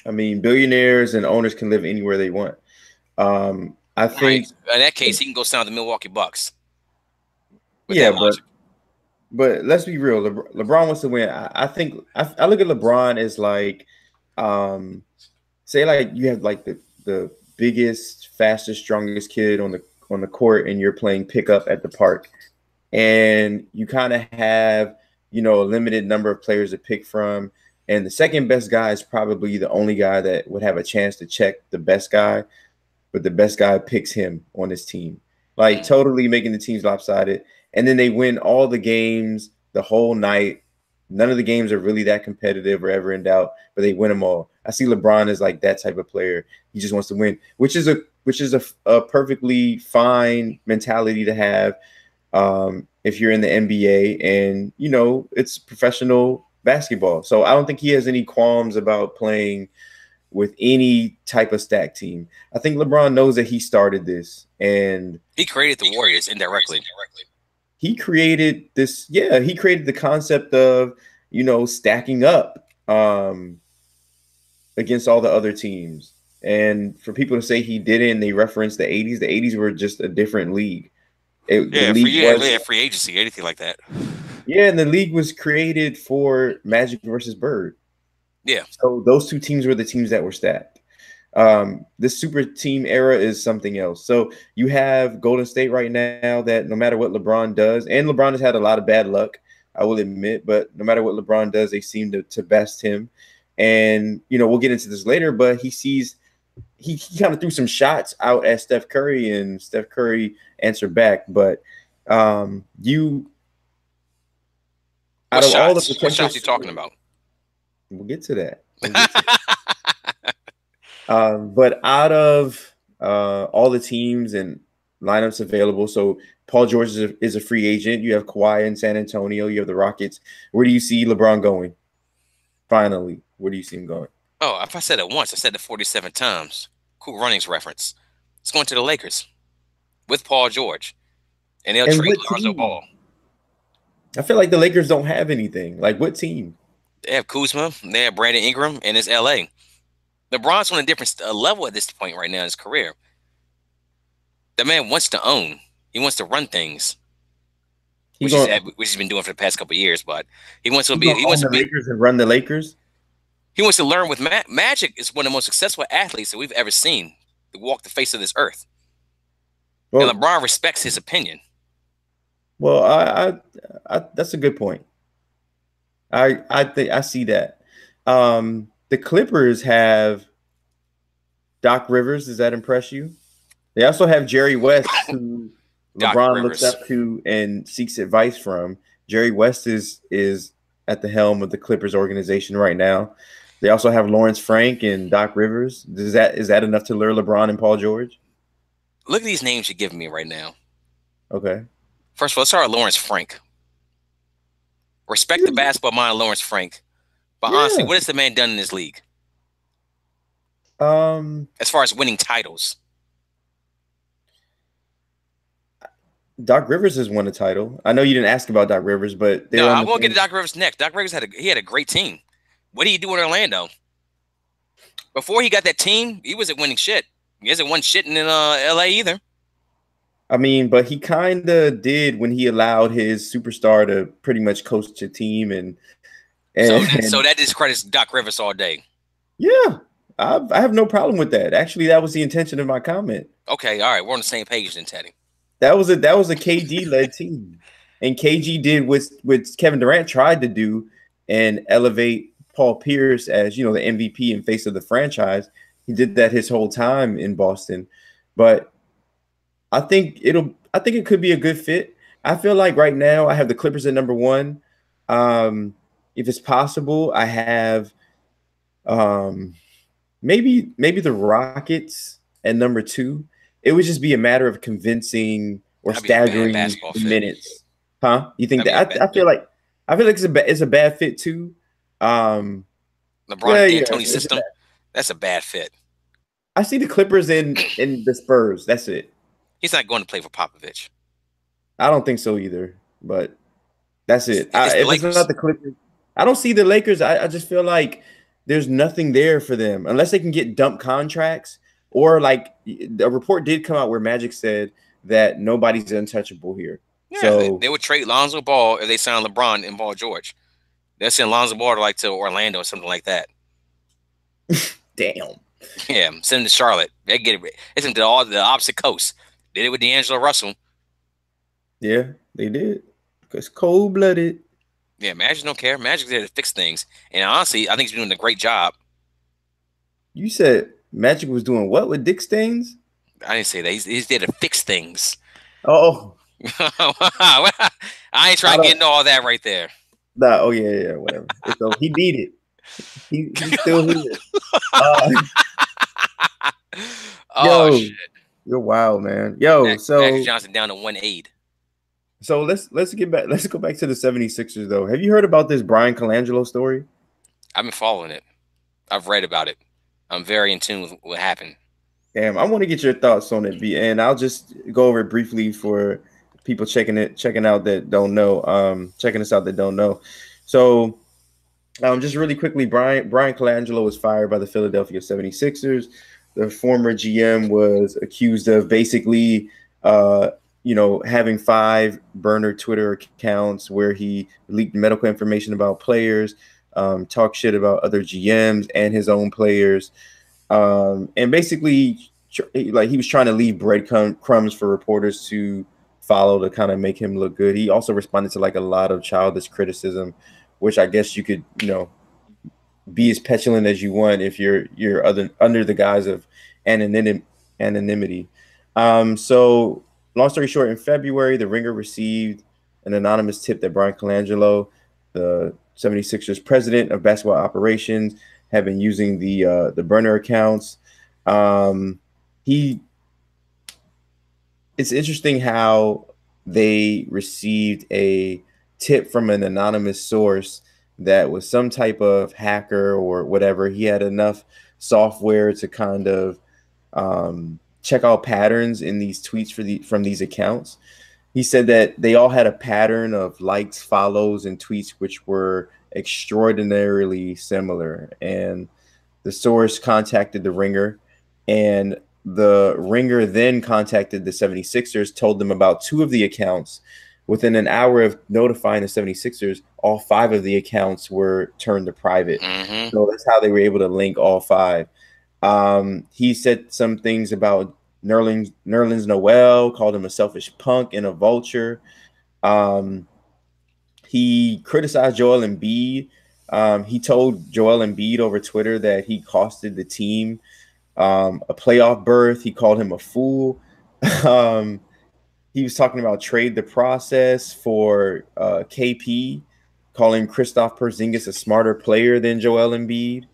I mean, billionaires and owners can live anywhere they want. I think in that case, he can go sign the Milwaukee Bucks. Yeah, but let's be real. LeBron wants to win. I think I look at LeBron as like, say like you have like the biggest, fastest, strongest kid on the court, and you're playing pickup at the park, and you kind of have, you know, a limited number of players to pick from. And the second best guy is probably the only guy that would have a chance to check the best guy, but the best guy picks him on his team, like totally making the teams lopsided. And then they win all the games the whole night. None of the games are really that competitive or ever in doubt, but they win them all. I see LeBron as like that type of player. He just wants to win, which is a perfectly fine mentality to have if you're in the NBA and, you know, it's professional basketball. So I don't think he has any qualms about playing with any type of stack team. I think LeBron knows that he started this, and he created the Warriors indirectly. He created this. Yeah, he created the concept of, you know, stacking up against all the other teams. And for people to say he didn't, they reference the 80s. The 80s were just a different league. Free agency, anything like that. Yeah, and the league was created for Magic versus Bird. Yeah. So those two teams were the teams that were stacked. This super team era is something else. So you have Golden State right now that no matter what LeBron does, and LeBron has had a lot of bad luck, I will admit, but no matter what LeBron does, they seem to best him. And, you know, we'll get into this later, but he kind of threw some shots out at Steph Curry, and Steph Curry answered back. But what shots are you talking about? We'll get to that. But out of all the teams and lineups available. So Paul George is a free agent. You have Kawhi in San Antonio. You have the Rockets. Where do you see LeBron going? Finally, where do you see him going? Oh, if I said it once, I said it 47 times. Cool runnings reference. It's going to the Lakers with Paul George, and they'll trade Lonzo Ball. I feel like the Lakers don't have anything. Like, what team? They have Kuzma, they have Brandon Ingram, and it's LA. LeBron's on a different level at this point right now in his career. The man wants to own. He wants to run things, which he's been doing for the past couple of years. But he wants to be. He wants to be Lakers and run the Lakers. He wants to learn with Magic. Is one of the most successful athletes that we've ever seen to walk the face of this earth. Well, and LeBron respects his opinion. Well, I that's a good point. I think I see that. The Clippers have Doc Rivers. Does that impress you? They also have Jerry West, who LeBron looks up to and seeks advice from. Jerry West is at the helm of the Clippers organization right now. They also have Lawrence Frank and Doc Rivers. Is that enough to lure LeBron and Paul George? Look at these names you're giving me right now. Okay. First of all, let's start with Lawrence Frank. Respect the basketball mind of Lawrence Frank. But honestly, what has the man done in this league? As far as winning titles. Doc Rivers has won a title. I know you didn't ask about Doc Rivers, but I won't get to Doc Rivers next. Doc Rivers had a great team. What did he do in Orlando? Before he got that team, he wasn't winning shit. He hasn't won shit in LA either. I mean, but he kind of did when he allowed his superstar to pretty much coach a team, and so that discredits Doc Rivers all day. Yeah, I have no problem with that. Actually, that was the intention of my comment. Okay, all right, we're on the same page then, Teddy. That was a KD led team, and KG did what Kevin Durant tried to do and elevate Paul Pierce as the MVP and face of the franchise. He did that his whole time in Boston, but I think it could be a good fit. I feel like right now I have the Clippers at number 1. If it's possible, I have maybe the Rockets at number 2. It would just be a matter of convincing or staggering the minutes. Huh? You think that? I feel like it's a bad fit too. LeBron D'Antoni system. That's a bad fit. I see the Clippers in the Spurs. That's it. He's not going to play for Popovich. I don't think so either. But that's it. If it's not the Clippers, I don't see the Lakers. I just feel like there's nothing there for them unless they can get dump contracts. Or like a report did come out where Magic said that nobody's untouchable here. Yeah, so they would trade Lonzo Ball if they signed LeBron and Paul George. They'll send Lonzo Ball to Orlando or something like that. Damn. Yeah, send him to Charlotte. They get it. They send him to all the opposite coast. Did it with D'Angelo Russell. Yeah, they did. Because cold-blooded. Yeah, Magic don't care. Magic's there to fix things. And honestly, I think he's doing a great job. You said Magic was doing what with Dick Stains? I didn't say that. He's there to fix things. Oh. I ain't trying to get into all that right there. Nah, oh, yeah, whatever. So he beat it. He's still here. Shit. You're wild, man. Magic Johnson down to 1 aid. So let's get back. Let's go back to the 76ers, though. Have you heard about this Brian Colangelo story? I've been following it. I've read about it. I'm very in tune with what happened. Damn, I want to get your thoughts on it, and I'll just go over it briefly for people checking out that don't know. Checking us out that don't know. So, just really quickly, Brian Colangelo was fired by the Philadelphia 76ers. The former GM was accused of basically, having 5 burner Twitter accounts where he leaked medical information about players, talk shit about other GMs and his own players. And basically, like, he was trying to leave breadcrumbs for reporters to follow to kind of make him look good. He also responded to like a lot of childish criticism, which I guess you could, be as petulant as you want if you're under the guise of anonymity. So long story short, in February, the Ringer received an anonymous tip that Brian Colangelo, the 76ers president of basketball operations, have been using the burner accounts. He it's interesting how they received a tip from an anonymous source that was some type of hacker or whatever. He had enough software to kind of check out patterns in these tweets from these accounts. He said that they all had a pattern of likes, follows, and tweets which were extraordinarily similar. And the source contacted the Ringer, and the Ringer then contacted the 76ers, told them about 2 of the accounts. Within an hour of notifying the 76ers, all 5 of the accounts were turned to private. Mm-hmm. So that's how they were able to link all 5. He said some things about Nerlens Noel, called him a selfish punk and a vulture. He criticized Joel Embiid. He told Joel Embiid over Twitter that he costed the team a playoff berth. He called him a fool. He was talking about trade the process for KP, calling Kristaps Porzingis a smarter player than Joel Embiid.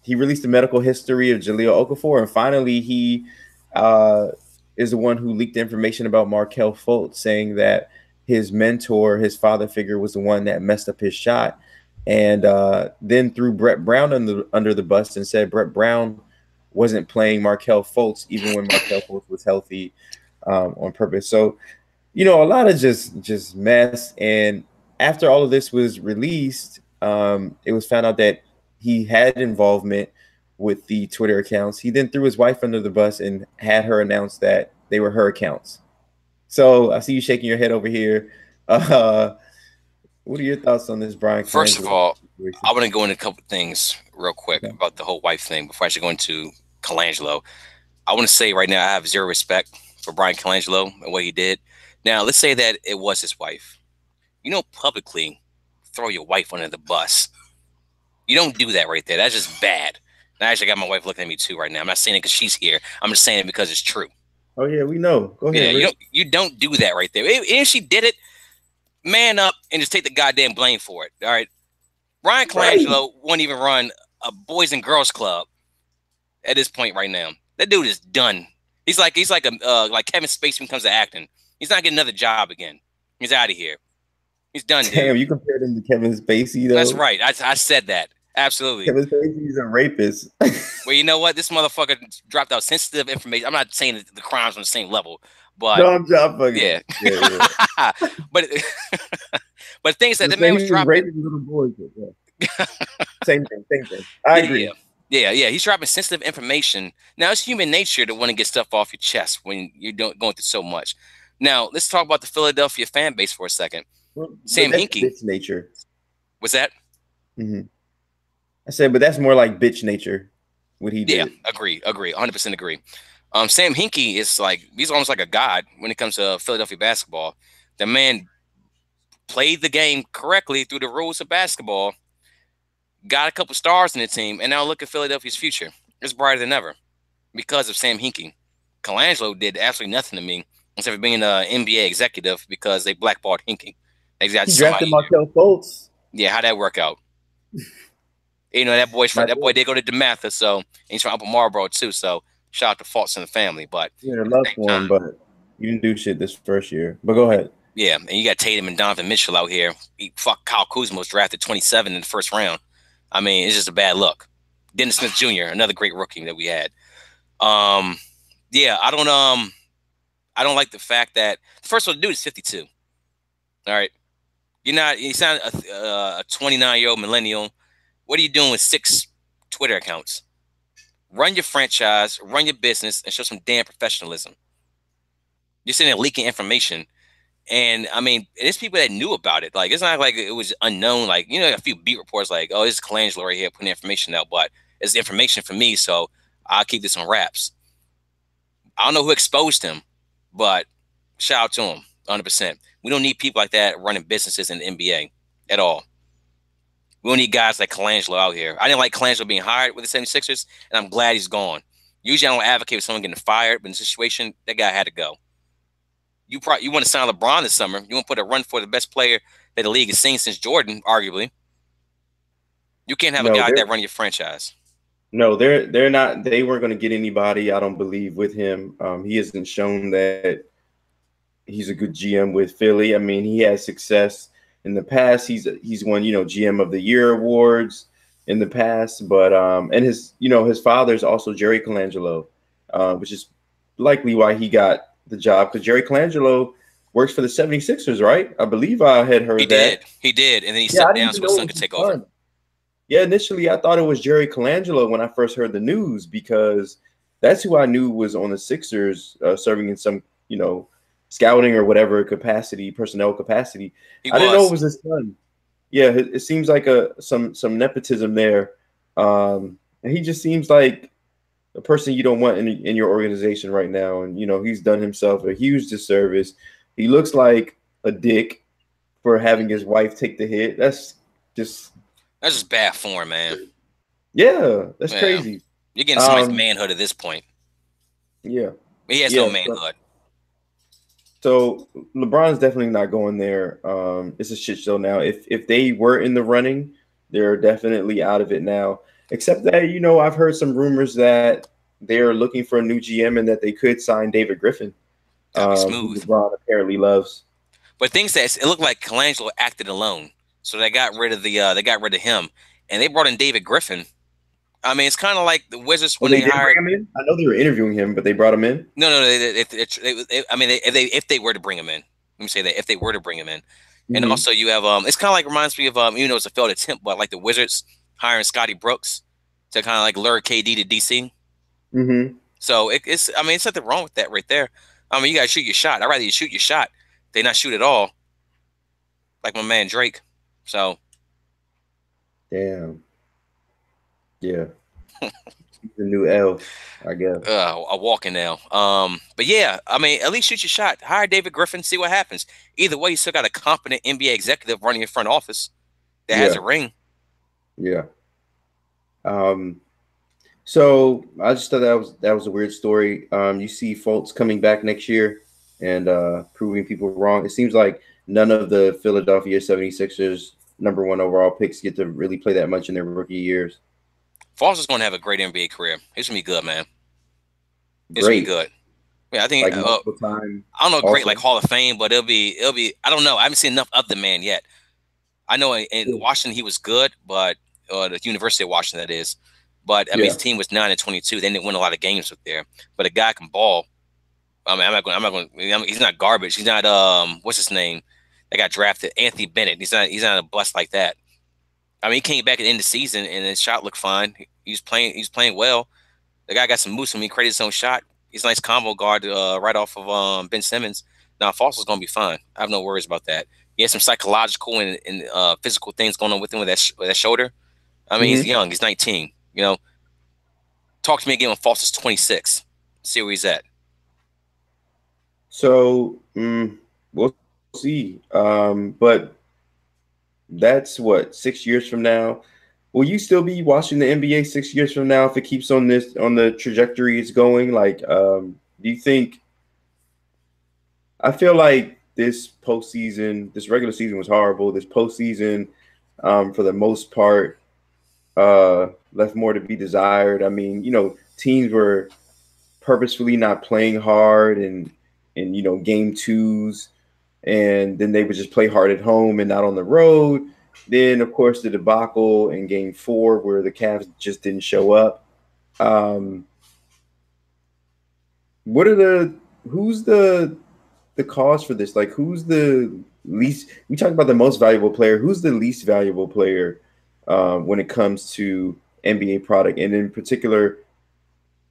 He released the medical history of Jahlil Okafor, and finally, he is the one who leaked the information about Markelle Fultz, saying that his mentor, his father figure, was the one that messed up his shot, and then threw Brett Brown under the bus and said Brett Brown wasn't playing Markelle Fultz even when Markelle Fultz was healthy on purpose. So, a lot of just mess. And after all of this was released, it was found out that he had involvement with the Twitter accounts. He then threw his wife under the bus and had her announce that they were her accounts. So I see you shaking your head over here. What are your thoughts on this, Brian? First of all, I want to go into a couple things real quick about the whole wife thing before I should go into Colangelo. I want to say right now I have zero respect for Brian Colangelo and what he did. Now, let's say that it was his wife. Publicly throw your wife under the bus. You don't do that right there. That's just bad. And I actually got my wife looking at me too right now. I'm not saying it because she's here. I'm just saying it because it's true. Oh, yeah, we know. Go ahead. Yeah, you don't do that right there. If she did it, man up and just take the goddamn blame for it. All right. Brian Colangelo won't even run a boys and girls club at this point right now. That dude is done. He's like like Kevin Spacey when it comes to acting. He's not getting another job again. He's out of here. He's done. Damn, you compared him to Kevin Spacey, though. That's right. I said that. Absolutely. Kevin Spacey's a rapist. Well, you know what? This motherfucker dropped out sensitive information. I'm not saying that the crimes on the same level, but no, I'm fucking. Yeah. but but things that the man was dropping. Raping little boys. Yeah. Same thing. I agree. Yeah. He's dropping sensitive information. Now, it's human nature to want to get stuff off your chest when you're going through so much. Now, let's talk about the Philadelphia fan base for a second. Well, Sam Hinkie. Bitch nature. What's that? Mm-hmm. I said, but that's more like bitch nature. What he did. Yeah, agree. 100% agree. Sam Hinkie is he's almost like a god when it comes to Philadelphia basketball. The man played the game correctly through the rules of basketball, got a couple stars in the team, and now look at Philadelphia's future. It's brighter than ever because of Sam Hinkie. Colangelo did absolutely nothing to me instead of being an NBA executive because they blackballed Hinkie. He drafted Markelle Fultz. Yeah, how'd that work out? That boy did go to DeMatha, so he's from Upper Marlboro too. So shout out to Fultz and the family. But love for him, but you didn't do shit this first year. But go ahead. Yeah, and you got Tatum and Donovan Mitchell out here. Kyle Kuzma was drafted 27 in the first round. I mean, it's just a bad look. Dennis Smith Jr., another great rookie that we had. Yeah, I don't like the fact that first of all, the dude is 52. All right, he's not a 29-year-old millennial. What are you doing with 6 Twitter accounts? Run your franchise, run your business, and show some damn professionalism. You're sitting there leaking information. And, I mean, there's people that knew about it. It's not like it was unknown. A few beat reports this is Colangelo right here putting information out. But it's information for me, so I'll keep this on wraps. I don't know who exposed him, but shout out to him, 100%. We don't need people like that running businesses in the NBA at all. We don't need guys like Colangelo out here. I didn't like Colangelo being hired with the 76ers, and I'm glad he's gone. Usually I don't advocate for someone getting fired, but in this situation, that guy had to go. You want to sign LeBron this summer. You want to put a run for the best player that the league has seen since Jordan, arguably. You can't have a guy like that run your franchise. No, they're not. They weren't going to get anybody, I don't believe, with him. He hasn't shown that he's a good GM with Philly. I mean, he has success in the past. He's won, GM of the Year awards in the past, but and his father's also Jerry Colangelo, which is likely why he got the job, because Jerry Colangelo works for the 76ers, right? I believe I had heard that. He did, and then he Yeah, I stepped didn't down even so his know son it could was take his over. son. Yeah, initially I thought it was Jerry Colangelo when I first heard the news, because that's who I knew was on the Sixers, serving in some, scouting or whatever capacity, personnel capacity. He I didn't know it was. was his son. Yeah, it seems like some nepotism there. And he just seems like a person you don't want in your organization right now. And he's done himself a huge disservice. He looks like a dick for having his wife take the hit. Just That's just bad form, man. that's Yeah. crazy. You're getting somebody's manhood at this point. Yeah. He has no manhood. So LeBron's definitely not going there. It's a shit show now. If they were in the running, they're definitely out of it now. Except that, I've heard some rumors that they're looking for a new GM and that they could sign David Griffin, That'd be who smooth. LeBron apparently loves. But things that it looked like Colangelo acted alone, so they got rid of him, and they brought in David Griffin. I mean, it's kind of like the Wizards when they they hired. bring him in? I know they were interviewing him, but they brought him in. No. I mean, if they were to bring him in, let me say that if they were to bring him in, and Mhm. also you have it's kind of like reminds me of it's a failed attempt, but like the Wizards hiring Scotty Brooks to kind of like lure KD to DC. Mm-hmm. So it's nothing wrong with that right there. I mean, you gotta shoot your shot. I'd rather you shoot your shot than not shoot at all, like my man Drake. So Damn. Yeah. The new L, I guess. a walking now. But yeah, I mean, at least shoot your shot. Hire David Griffin, see what happens. Either way, you still got a competent NBA executive running your front office that has a ring. Yeah. So I just thought that was a weird story. You see Fultz coming back next year and proving people wrong. It seems like none of the Philadelphia 76ers #1 overall picks get to really play that much in their rookie years. Foster's going to have a great NBA career. He's going to be good, man. He's going to be good. Yeah, I think like multiple time. I don't know, great also. like Hall of Fame, but it'll be. I don't know. I haven't seen enough of the man yet. I know in Washington he was good, but the University of Washington, that is. But I mean, his team was 9-22. They didn't win a lot of games with there. But a guy can ball. I mean, I'm not going. He's not garbage. He's not. What's his name? That got drafted, Anthony Bennett. He's not a bust like that. I mean, he came back at the end of the season and his shot looked fine. He was playing well. The guy got some moves when he created his own shot. He's a nice combo guard right off of Ben Simmons. Now Fossil's gonna be fine. I have no worries about that. He has some psychological and physical things going on with him with that shoulder. I mean, he's young. He's 19. Talk to me again when Fossil's 26. See where he's at. So we'll see. But that's what, 6 years from now. Will you still be watching the NBA 6 years from now if it keeps on the trajectory it's going? Like, do you think? I feel like this postseason, this regular season was horrible. This postseason, for the most part, left more to be desired. I mean, teams were purposefully not playing hard in game twos, and then they would just play hard at home and not on the road. Then, of course, the debacle in Game 4 where the Cavs just didn't show up. Who's the cause for this? Like, who's the least? We talk about the most valuable player. Who's the least valuable player when it comes to NBA product, and in particular,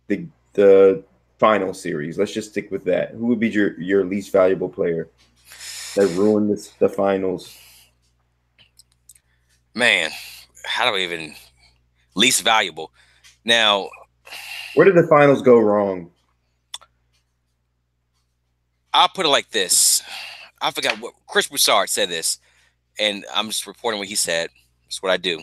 the final series? Let's just stick with that. Who would be your least valuable player that ruined the finals? Man, how do I even least valuable? Now, where did the finals go wrong? I'll put it like this. I forgot what Chris Broussard said this, and I'm just reporting what he said. That's what I do.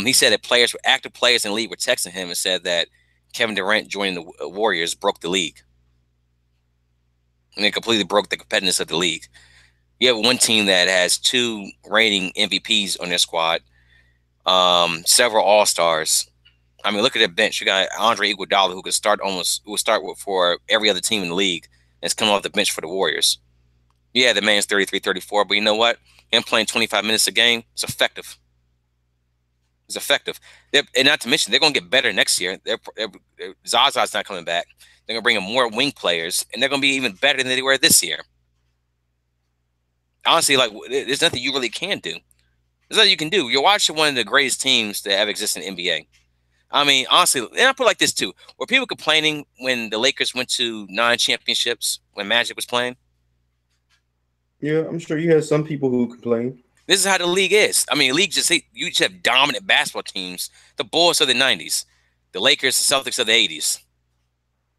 He said that active players in the league were texting him and said that Kevin Durant joining the Warriors broke the league. And it completely broke the competitiveness of the league. You have one team that has 2 reigning MVPs on their squad, several All-Stars, I mean, look at that bench. You got Andre Iguodala, who will start for every other team in the league, and it's coming off the bench for the Warriors. Yeah, the man's 33, 34, but you know what? Him playing 25 minutes a game, it's effective. It's effective. And not to mention, they're going to get better next year. Zaza's not coming back. They're going to bring in more wing players, and they're going to be even better than they were this year. Honestly, like, there's nothing you really can do. There's nothing you can do. You're watching one of the greatest teams that ever existed in the NBA. I mean, honestly, and I put it like this too. Were people complaining when the Lakers went to 9 championships when Magic was playing? Yeah, I'm sure you had some people who complained. This is how the league is. I mean, the league you just have dominant basketball teams. The Bulls of the 90s, the Lakers, the Celtics of the 80s.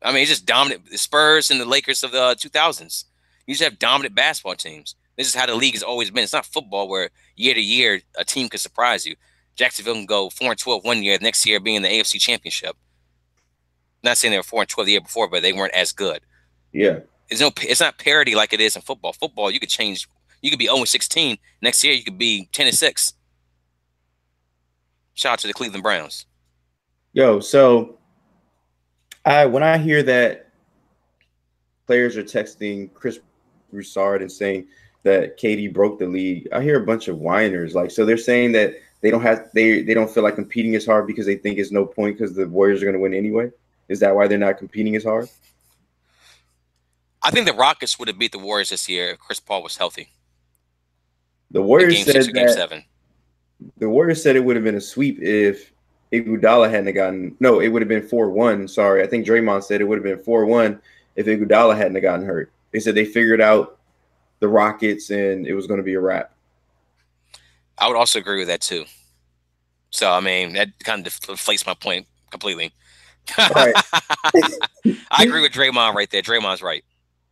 I mean, it's just dominant. The Spurs and the Lakers of the 2000s. You just have dominant basketball teams. This is how the league has always been. It's not football where year to year a team could surprise you. Jacksonville can go 4-12 one year, next year being the AFC Championship. Not saying they were 4-12 the year before, but they weren't as good. Yeah, it's not parity like it is in football. Football, you could change. You could be 0-16 next year. You could be 10-6. Shout out to the Cleveland Browns. Yo, so when I hear that players are texting Chris Broussard and saying that KD broke the league, I hear a bunch of whiners. Like, so they're saying that they don't feel like competing as hard because they think it's no point because the Warriors are going to win anyway. Is that why they're not competing as hard? I think the Rockets would have beat the Warriors this year if Chris Paul was healthy. The Warriors said that Game 7. The Warriors said it would have been a sweep if Iguodala hadn't gotten. No, it would have been 4-1. Sorry, I think Draymond said it would have been 4-1 if Iguodala hadn't gotten hurt. They said they figured out the Rockets and it was going to be a wrap. I would also agree with that too. So I mean, that kind of deflates my point completely. Right. I agree with Draymond right there. Draymond's right.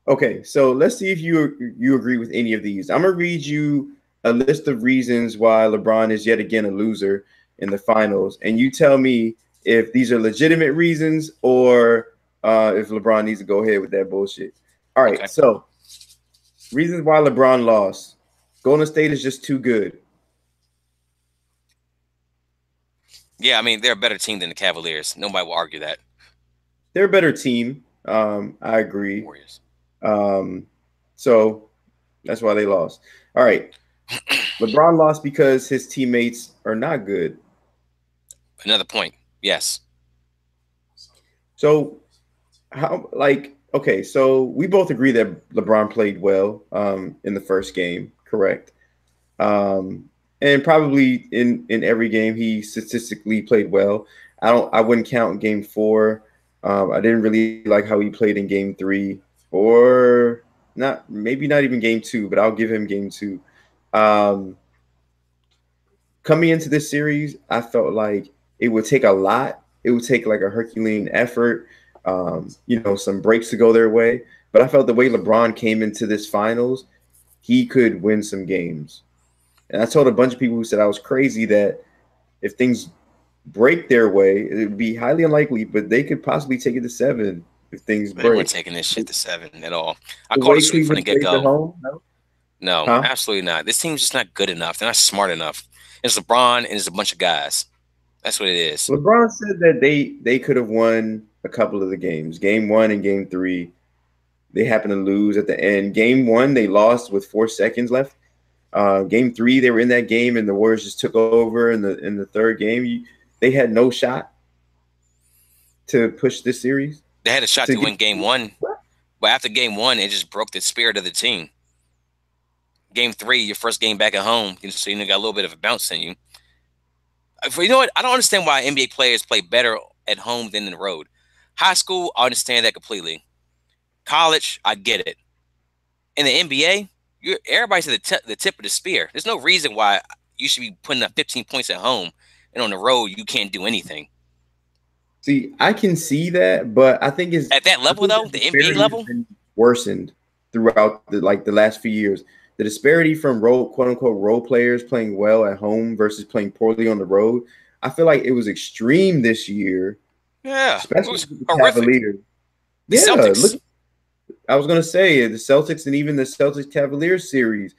Okay, so let's see if you agree with any of these. I'm gonna read you a list of reasons why LeBron is yet again a loser in the finals, and you tell me if these are legitimate reasons or if LeBron needs to go ahead with that bullshit. All right, okay. So reasons why LeBron lost. Golden State is just too good. Yeah, I mean, they're a better team than the Cavaliers. Nobody will argue that. They're a better team. I agree. Warriors. So that's why they lost. All right. LeBron lost because his teammates are not good. Another point. Yes. So so we both agree that LeBron played well in the first game, correct? And probably in every game he statistically played well. I wouldn't count game 4. I didn't really like how he played in game 3 or maybe not even game 2, but I'll give him game 2. Coming into this series, I felt like it would take a lot. It would take like a Herculean effort, some breaks to go their way. But I felt the way LeBron came into this finals, he could win some games. And I told a bunch of people who said I was crazy that if things break their way, it would be highly unlikely, but they could possibly take it to 7 if things break. They weren't taking this shit to 7 at all. I called it sweep from the get-go. No, absolutely not. This team's just not good enough. They're not smart enough. It's LeBron and it's a bunch of guys. That's what it is. LeBron said that they could have won a couple of the games. Game 1 and game 3, they happened to lose at the end. Game 1, they lost with 4 seconds left. Game 3, they were in that game, and the Warriors just took over in the third game. They had no shot to push this series. They had a shot to win game 1, but after game 1, it just broke the spirit of the team. Game 3, your first game back at home, so you got a little bit of a bounce in you. You know what? I don't understand why NBA players play better at home than in the road. High school, I understand that completely. College, I get it. In the NBA, everybody's at the tip of the spear. There's no reason why you should be putting up 15 points at home, and on the road you can't do anything. See, I can see that, but I think it's at that level though. The NBA level worsened throughout the last few years. The disparity from quote unquote role players playing well at home versus playing poorly on the road, I feel like it was extreme this year. Yeah, especially the Cavaliers. The Celtics. Look, I was gonna say the Celtics and even the Celtics Cavaliers series,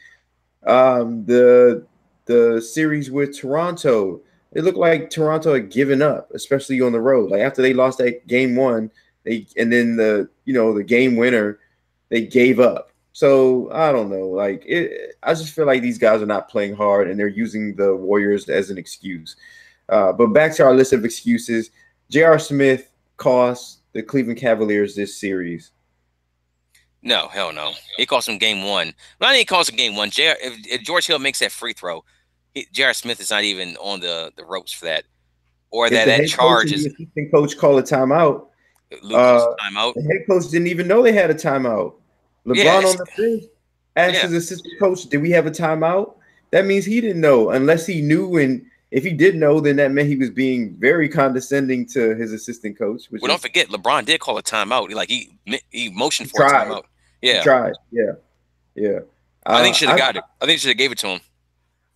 the series with Toronto. it looked like Toronto had given up, especially on the road. Like after they lost that game one, and then the game winner, they gave up. So I don't know. Like I just feel like these guys are not playing hard and they're using the Warriors as an excuse. But back to our list of excuses, J.R. Smith cost the Cleveland Cavaliers this series. No, hell no. It cost him game one. Not even cost him game one. If George Hill makes that free throw, J.R. Smith is not even on the ropes for that. Or that charge is. The assistant coach call a timeout. Timeout. The head coach didn't even know they had a timeout. LeBron on the bench asked his assistant coach, "Did we have a timeout?" That means he didn't know, unless he knew. And if he did know, then that meant he was being very condescending to his assistant coach. Don't forget, LeBron did call a timeout. He motioned for a timeout. Yeah, he tried. Yeah. I think should have got it. I think should have gave it to him.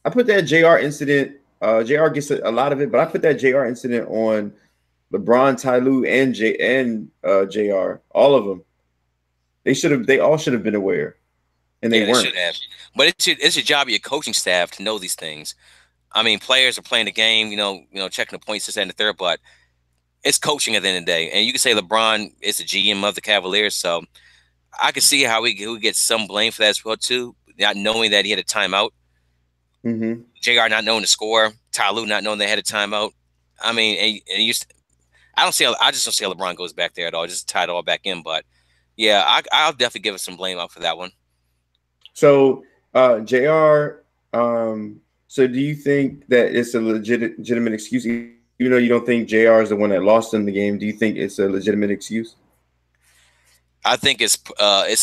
I put that JR incident. JR gets a lot of it, but I put that JR incident on LeBron, Ty Lue, and JR. All of them. They all should have been aware, and they weren't. Should have. But it's your job of your coaching staff to know these things. I mean, players are playing the game, checking the points, this and the third, but it's coaching at the end of the day. And you can say LeBron is the GM of the Cavaliers, so I can see how he gets some blame for that as well too, not knowing that he had a timeout. Mm-hmm. JR not knowing the score, Ty Lue not knowing they had a timeout. I mean, I just don't see how LeBron goes back there at all. Just tie it all back in, but yeah, I'll definitely give it some blame out for that one. So, JR, so do you think that it's a legitimate excuse? Even though you don't think JR is the one that lost in the game, do you think it's a legitimate excuse? I think it's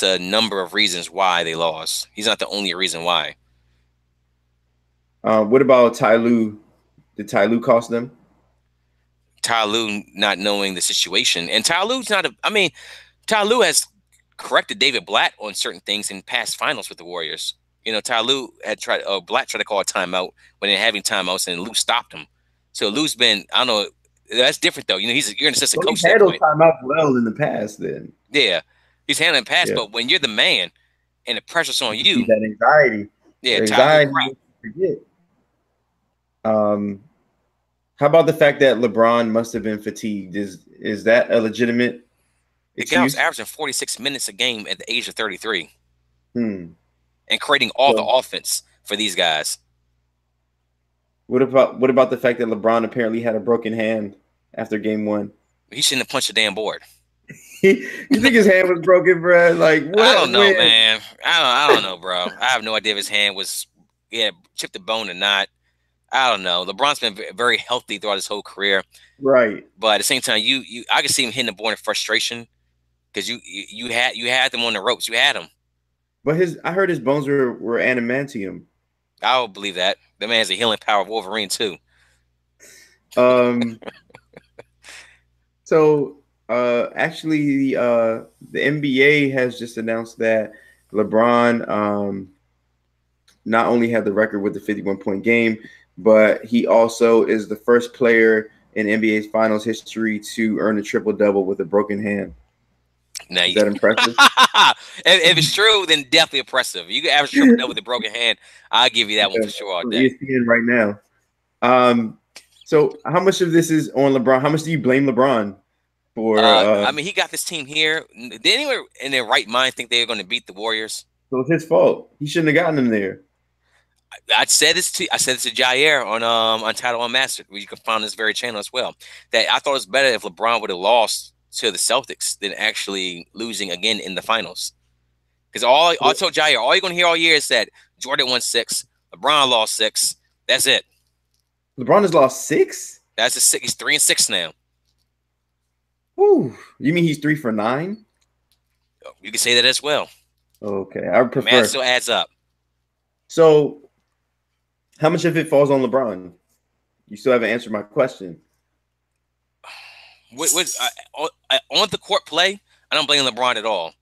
a number of reasons why they lost. He's not the only reason why. What about Ty Lue? Did Ty Lue cost them? Ty Lue not knowing the situation, and Ty Lue's not Ty Lue has corrected David Blatt on certain things in past finals with the Warriors. Ty Lue had Blatt tried to call a timeout when they're having timeouts, and Lue stopped him. So Lue's been, I don't know, that's different though. You're an assistant coach. He handled timeouts well in the past. Then he's handling pass, but when you're the man and the pressure's on you, that anxiety. Anxiety. Forget. How about the fact that LeBron must have been fatigued? Is that a legitimate excuse? The guy was averaging 46 minutes a game at the age of 33. And creating all the offense for these guys. What about the fact that LeBron apparently had a broken hand after game one? He shouldn't have punched the damn board. You think his hand was broken, bro? Like what? I don't know, man. I don't know, bro. I have no idea if his hand was chipped the bone or not. I don't know. LeBron's been very healthy throughout his whole career, right? But at the same time, I can see him hitting the board in frustration because you had them on the ropes. You had him. But I heard his bones were adamantium. I would believe that. The man has a healing power of Wolverine too. So actually, the NBA has just announced that LeBron not only had the record with the 51-point game, but he also is the first player in NBA's finals history to earn a triple-double with a broken hand. Now, is that impressive? If it's true, then definitely impressive. You can average triple-double with a broken hand. I'll give you that one for sure all day. ESPN right now. So how much of this is on LeBron? How much do you blame LeBron for? I mean, he got this team here. Did anyone in their right mind think they were going to beat the Warriors? So it's his fault. He shouldn't have gotten them there. I said this to Jair on Title Unmastered, where you can find this very channel as well. That I thought it was better if LeBron would have lost to the Celtics than actually losing again in the finals. Because I told Jair, all you're going to hear all year is that Jordan won 6, LeBron lost 6. That's it. LeBron has lost 6? That's a 6. He's 3-6 now. Ooh, you mean he's 3 for 9? You can say that as well. Okay, I would prefer. The math still adds up. So, how much of it falls on LeBron? You still haven't answered my question. On the court play, I don't blame LeBron at all.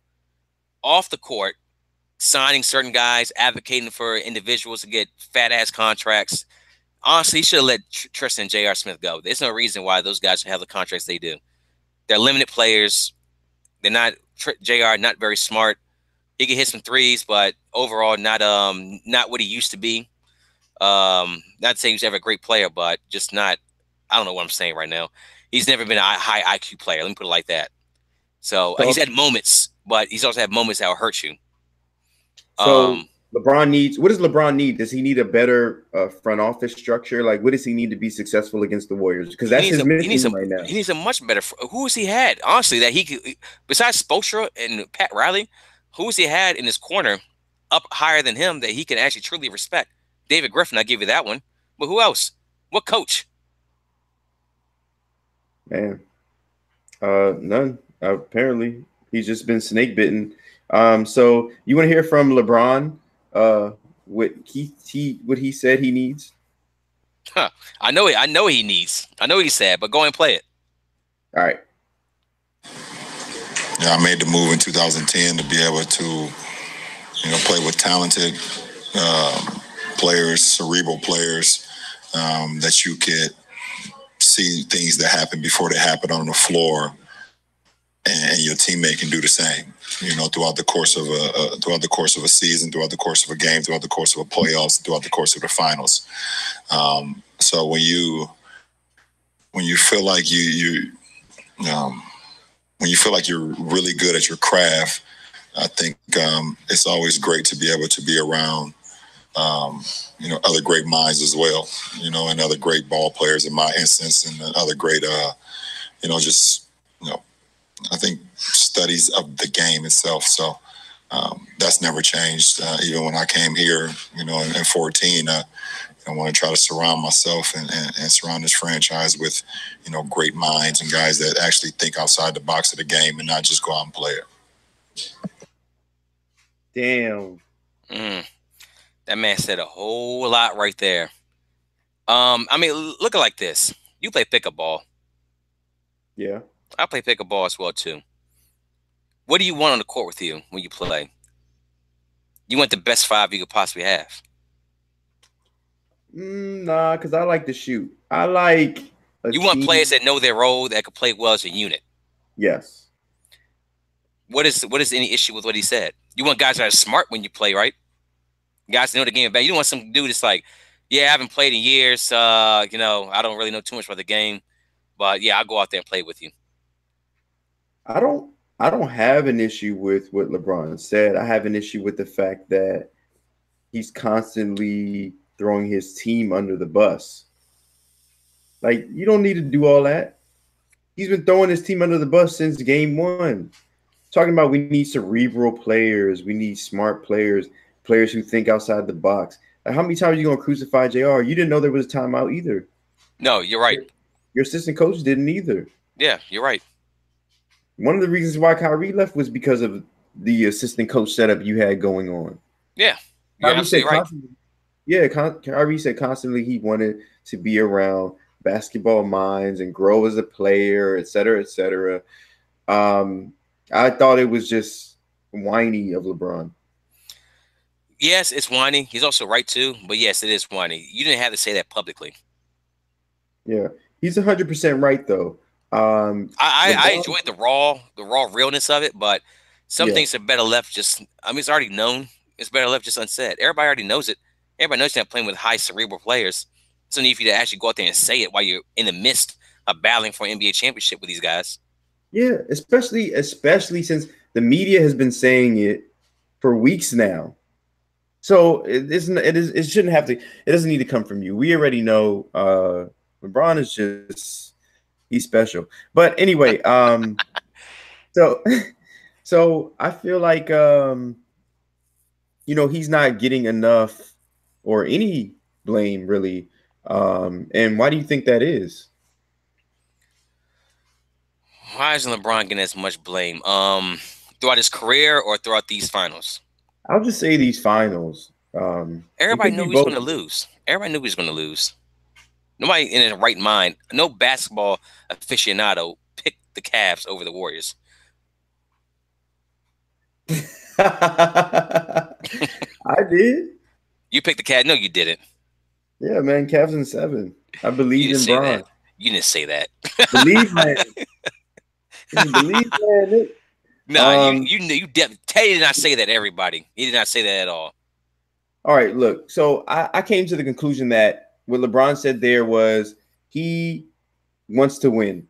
Off the court, signing certain guys, advocating for individuals to get fat-ass contracts. Honestly, he should have let Tristan and J.R. Smith go. There's no reason why those guys should have the contracts they do. They're limited players. They're not J.R. not very smart. He can hit some threes, but overall not what he used to be. Not saying he's ever a great player, but just not. I don't know what I'm saying right now. He's never been a high IQ player. Let me put it like that. So he's had moments, but he's also had moments that will hurt you. So LeBron needs. What does LeBron need? Does he need a better front office structure? Like, what does he need to be successful against the Warriors? Because that's his mission right now. He needs a much better. Who has he had? Honestly, that he could, besides Spoelstra and Pat Riley, who has he had in his corner up higher than him that he can actually truly respect? David Griffin, I give you that one. But who else? What coach? Man, none. Apparently, he's just been snake bitten. So you want to hear from LeBron? What he said he needs? Huh. I know he needs. I know he said, but go ahead and play it. All right. Yeah, I made the move in 2010 to be able to, play with talented players, cerebral players, that you could see things that happen before they happen on the floor, and your teammate can do the same. Throughout the course of a season, throughout the course of a game, throughout the course of a playoffs, throughout the course of the finals. So when you feel like when you feel like you're really good at your craft, I think it's always great to be able to be around other great minds as well, and other great ball players in my instance, and other great I think studies of the game itself. So that's never changed. Even when I came here, in 14, I want to try to surround myself and surround this franchise with, great minds and guys that actually think outside the box of the game and not just go out and play it. Damn. That man said a whole lot right there. I mean, look at like this. You play pickup ball. Yeah. I play pickup ball as well too. What do you want on the court with you when you play? You want the best five you could possibly have. Nah, because I like to shoot. I like. You want players that know their role, that could play well as a unit. Yes. What is any issue with what he said? You want guys that are smart when you play, right? Guys that know the game better. You don't want some dude that's like, yeah, I haven't played in years. I don't really know too much about the game, but yeah, I'll go out there and play with you. I don't have an issue with what LeBron said. I have an issue with the fact that he's constantly throwing his team under the bus. Like, you don't need to do all that. He's been throwing his team under the bus since game one. Talking about we need cerebral players. We need smart players, players who think outside the box. Like, how many times are you going to crucify JR? You didn't know there was a timeout either. No, you're right. Your assistant coach didn't either. Yeah, you're right. One of the reasons why Kyrie left was because of the assistant coach setup you had going on. Yeah, you're absolutely right. Kyrie said constantly he wanted to be around basketball minds and grow as a player, et cetera, et cetera. I thought it was just whiny of LeBron. Yes, it's whiny. He's also right too, but yes, it is whiny. You didn't have to say that publicly. Yeah, he's 100% right though. I enjoyed the raw realness of it, but some things are better left just. I mean, it's already known. It's better left just unsaid. Everybody already knows it. Everybody knows you're not playing with high cerebral players. It's no need for you to actually go out there and say it while you're in the midst of battling for an NBA championship with these guys. Yeah, especially since the media has been saying it for weeks now. So it shouldn't have to. It doesn't need to come from you. We already know LeBron is just. He's special. But anyway, so I feel like he's not getting enough or any blame really. And why do you think that is? Why isn't LeBron getting as much blame? Throughout his career or throughout these finals? I'll just say these finals. Everybody knew he was going to lose. Everybody knew he was going to lose. Nobody in their right mind, no basketball aficionado picked the Cavs over the Warriors. I did. You picked the Cavs? No, you didn't. Yeah, man, Cavs in 7. I believe in Bron. You didn't say that. Believe, man. Believe, man. It, no, Teddy did not say that. Everybody, he did not say that. Everybody, he did not say that at all. All right, look. So I came to the conclusion that what LeBron said there was he wants to win.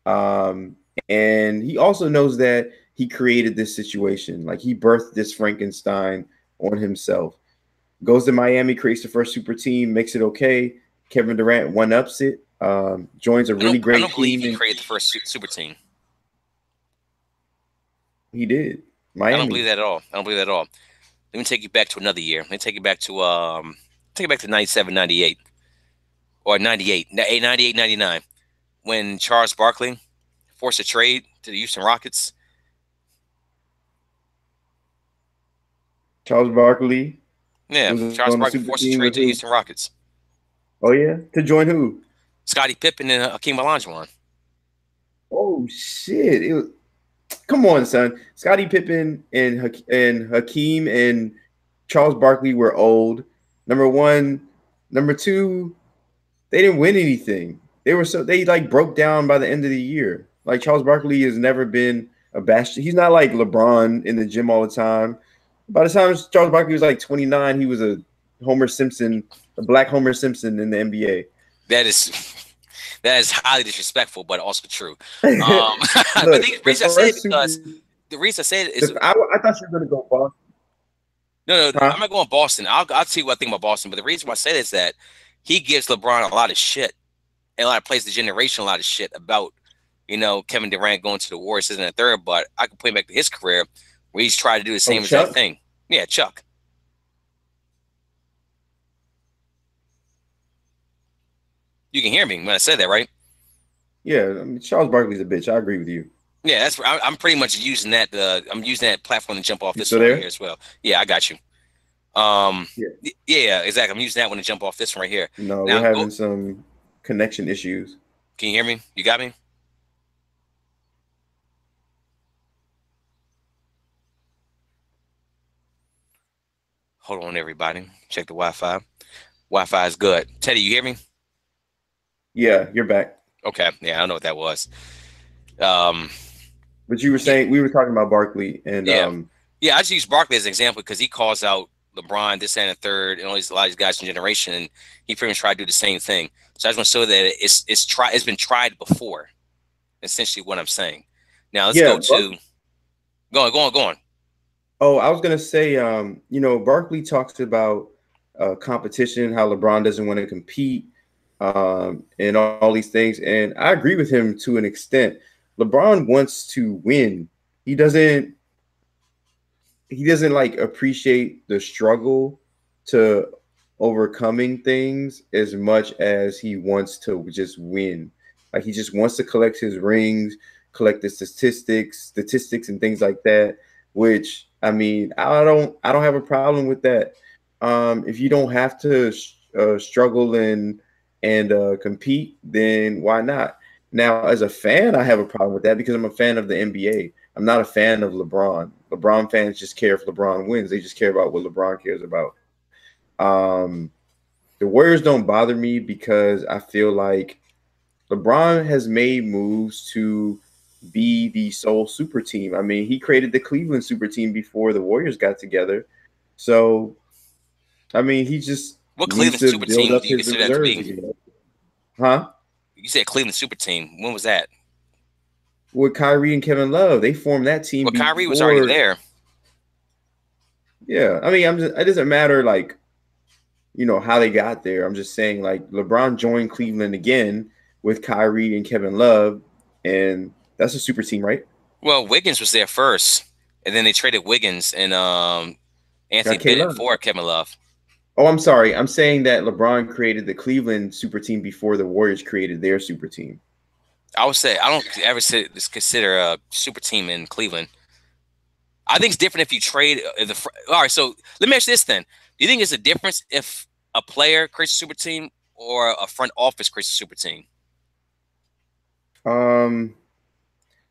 And he also knows that he created this situation. Like he birthed this Frankenstein on himself. Goes to Miami, creates the first super team, makes it okay. Kevin Durant one-ups it, joins a really I great don't believe team. he created the first super team. He did. I don't believe that at all. I don't believe that at all. Let me take you back to another year. Let me take you back to 97, 98. Or 98, 98, 99. When Charles Barkley forced a trade to the Houston Rockets. Charles Barkley. Yeah, Charles Barkley forced a trade to the Houston Rockets. Oh, yeah? To join who? Scottie Pippen and Hakeem Olajuwon. Oh, shit. Come on, son. Scottie Pippen and Hakeem and Charles Barkley were old. Number one. Number two, they didn't win anything. They like broke down by the end of the year. Like Charles Barkley has never been a bastion. He's not like LeBron in the gym all the time. By the time Charles Barkley was like 29, he was a black Homer Simpson in the NBA. That is highly disrespectful, but also true. Look, but the reason I say it is I thought you were going to go Boston. No, I'm not going Boston. I'll tell you what I think about Boston. But the reason why I say that is that he gives LeBron a lot of shit, and a lot of plays the generation a lot of shit about, Kevin Durant going to the Warriors in the third. But I can point back to his career where he's tried to do the same exact thing. Yeah, Chuck. You can hear me when I said that, right? Yeah, I mean, Charles Barkley's a bitch. I agree with you. Yeah, I'm pretty much using that. I'm using that platform to jump off this one right here as well. Yeah, I got you. Yeah, exactly. I'm using that one to jump off this one right here. No, we're having some connection issues. Can you hear me? You got me? Hold on, everybody. Check the Wi-Fi. Wi-Fi is good. Teddy, you hear me? Yeah, you're back. Okay. Yeah, I don't know what that was. But you were saying we were talking about Barkley and I just use Barkley as an example because he calls out LeBron, this and the third, and a lot of these guys in generation, and he pretty much tried to do the same thing. So I just want to show that it's been tried before. Essentially, what I'm saying. Now let's go to go on. Oh, I was gonna say, Barkley talks about competition, how LeBron doesn't want to compete, and all these things, and I agree with him to an extent. LeBron wants to win. He doesn't like appreciate the struggle to overcoming things as much as he wants to just win. Like he just wants to collect his rings, collect the statistics and things like that, which I mean, I don't have a problem with that. If you don't have to struggle and compete, then why not? Now, as a fan, I have a problem with that because I'm a fan of the NBA. I'm not a fan of LeBron. LeBron fans just care if LeBron wins. They just care about what LeBron cares about. The Warriors don't bother me because I feel like LeBron has made moves to be the sole super team. I mean, he created the Cleveland super team before the Warriors got together. So, I mean, he just what Cleveland super team do you consider that to be? Again. Huh? You said Cleveland super team. When was that? With Kyrie and Kevin Love, they formed that team. Well, Kyrie was already there. Yeah, I mean, it doesn't matter like, how they got there. I'm just saying like LeBron joined Cleveland again with Kyrie and Kevin Love, and that's a super team, right? Well, Wiggins was there first, and then they traded Wiggins and Anthony Bennett for Kevin Love. Oh, I'm sorry. I'm saying that LeBron created the Cleveland super team before the Warriors created their super team. I would say I don't ever consider a super team in Cleveland. I think it's different if you trade all right, so let me ask you this then. Do you think it's a difference if a player creates a super team or a front office creates a super team?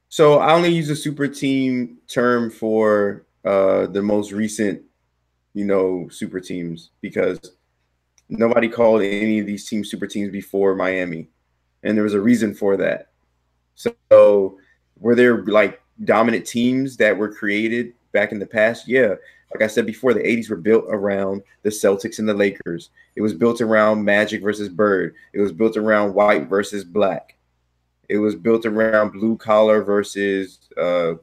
So I only use a super team term for the most recent, super teams because nobody called any of these teams super teams before Miami, and there was a reason for that. So were there like dominant teams that were created back in the past? Yeah. like I said before, the 80s were built around the Celtics and the Lakers. It was built around Magic versus Bird. It was built around white versus black. It was built around blue collar versus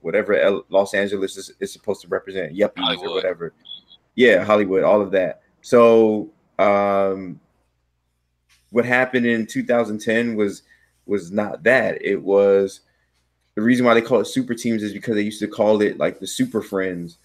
whatever Los Angeles is supposed to represent, yuppies Hollywood. or whatever. Yeah, Hollywood, all of that. So what happened in 2010 was not that. It was the reason why they call it super teams is because they used to call it like the super friends.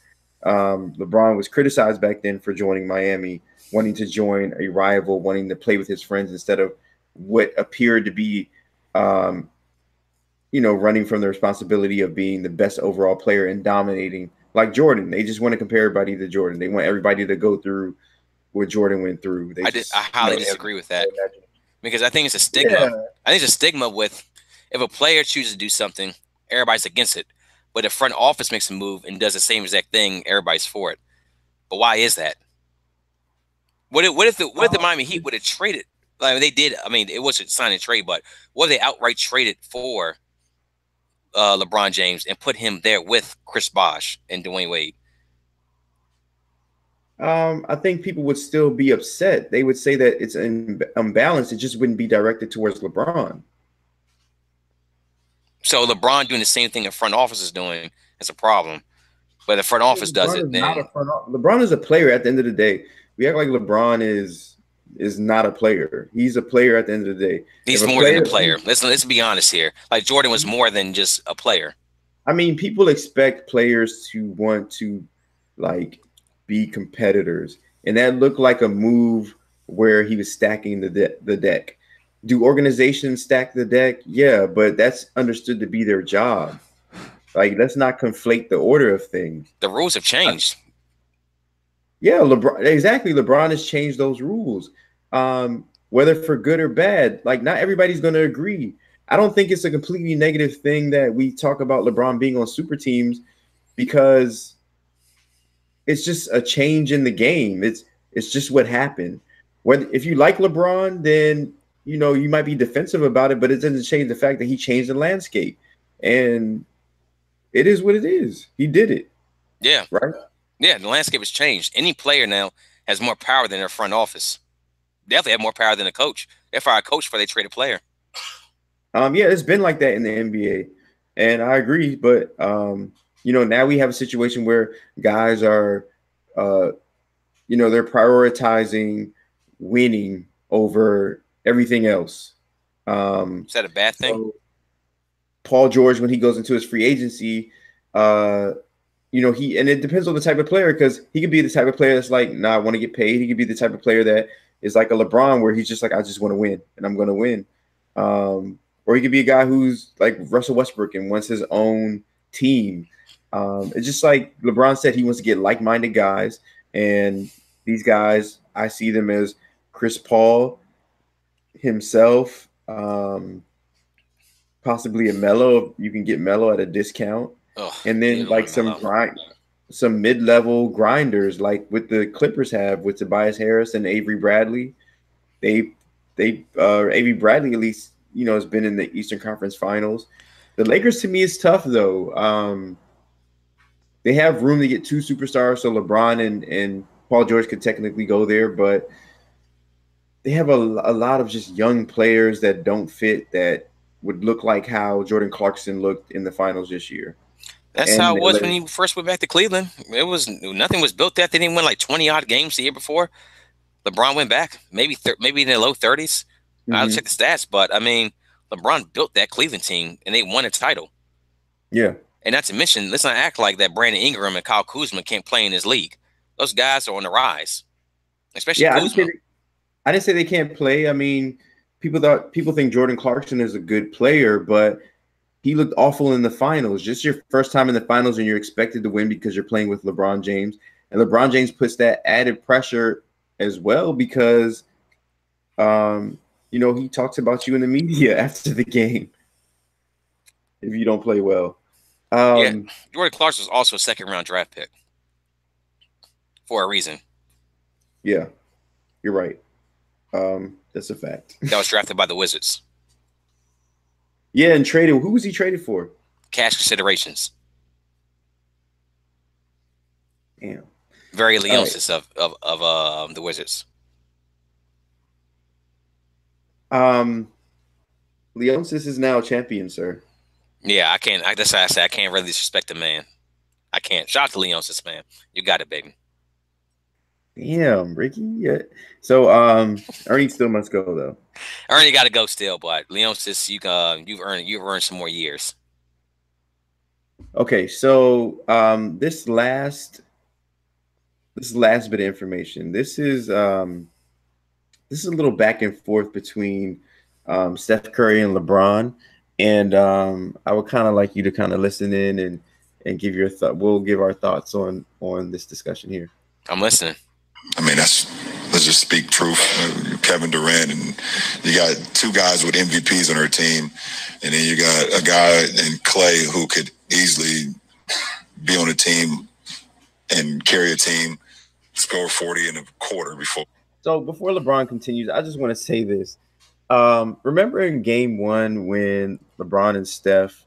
LeBron was criticized back then for joining Miami, wanting to join a rival, wanting to play with his friends instead of what appeared to be, running from the responsibility of being the best overall player and dominating like Jordan. They just want to compare everybody to Jordan. They want everybody to go through what Jordan went through. I highly disagree with that because I think it's a stigma. Yeah. I think it's a stigma with if a player chooses to do something, everybody's against it. But the front office makes a move and does the same exact thing, everybody's for it. But why is that? What if the Miami Heat would have traded? Like they did. I mean, it wasn't sign and trade, but what if they outright traded for LeBron James and put him there with Chris Bosh and Dwayne Wade? I think people would still be upset. They would say that it's unbalanced. It just wouldn't be directed towards LeBron. So LeBron doing the same thing the front office is doing is a problem. But the front office does it. Then LeBron is a player at the end of the day. We act like LeBron is not a player. He's a player at the end of the day. He's more than a player. Let's be honest here. Like Jordan was more than just a player. I mean, people expect players to want to like be competitors, and that looked like a move where he was stacking the deck. Do organizations stack the deck? Yeah, but that's understood to be their job. Like, let's not conflate the order of things. The rules have changed. Yeah, LeBron has changed those rules, whether for good or bad. Like, not everybody's going to agree. I don't think it's a completely negative thing that we talk about LeBron being on super teams because it's just a change in the game. It's just what happened. If you like LeBron, then you might be defensive about it, but it doesn't change the fact that he changed the landscape. And it is what it is. He did it. Yeah. Right? Yeah, the landscape has changed. Any player now has more power than their front office. Definitely have more power than a coach. They fire a coach before they trade a player. Yeah, it's been like that in the NBA. And I agree. But, now we have a situation where guys are, they're prioritizing winning over everything else. Is that a bad thing? So Paul George, when he goes into his free agency, and it depends on the type of player, because he could be the type of player that's like, nah, I want to get paid. He could be the type of player that is like a LeBron, where he's just like, I just want to win and I'm going to win. Or he could be a guy who's like Russell Westbrook and wants his own team. It's just like LeBron said, he wants to get like-minded guys, and these guys, I see them as Chris Paul himself, possibly a Melo. You can get Melo at a discount, and then like some mid-level grinders, like what the Clippers have with Tobias Harris and Avery Bradley. Avery Bradley at least has been in the Eastern Conference Finals. The Lakers, to me, is tough though. They have room to get two superstars, so LeBron and Paul George could technically go there, but they have a lot of just young players that don't fit, that would look like how Jordan Clarkson looked in the finals this year. That's how it was when he first went back to Cleveland. Nothing was built that. They didn't win like 20-odd games the year before. LeBron went back, maybe in the low 30s. I'll check the stats, but I mean, LeBron built that Cleveland team, and they won a title. Yeah. And not to mention, let's not act like that Brandon Ingram and Kyle Kuzma can't play in this league. Those guys are on the rise, especially Kuzma. I didn't say they can't play. I mean, people think Jordan Clarkson is a good player, but he looked awful in the finals. Just your first time in the finals, and you're expected to win because you're playing with LeBron James. And LeBron James puts that added pressure as well because, he talks about you in the media after the game if you don't play well. Jordan Clarkson was also a second-round draft pick for a reason. Yeah, you're right. That's a fact. That was drafted by the Wizards. Yeah, and traded. Who was he traded for? Cash considerations. Damn. Very All right. Leonsis of the Wizards. Leonsis is now champion, sir. Yeah, I can't. That's why I say I can't really disrespect the man. I can't. Shout out to Leonsis, man. You got it, baby. Damn, Ricky. Yeah. So Ernie still must go though. Ernie got to go still, but Leonsis, you've earned some more years. Okay, so this last bit of information. This is a little back and forth between Steph Curry and LeBron, and I would kind of like you to kind of listen in and give your thought. We'll give our thoughts on this discussion here. I'm listening. I mean, let's just speak truth. Kevin Durant, and you got two guys with MVPs on her team, and then you got a guy in Clay who could easily be on a team and carry a team, score 40 in a quarter before. So before LeBron continues, I just want to say this. Remember in game one when LeBron and Steph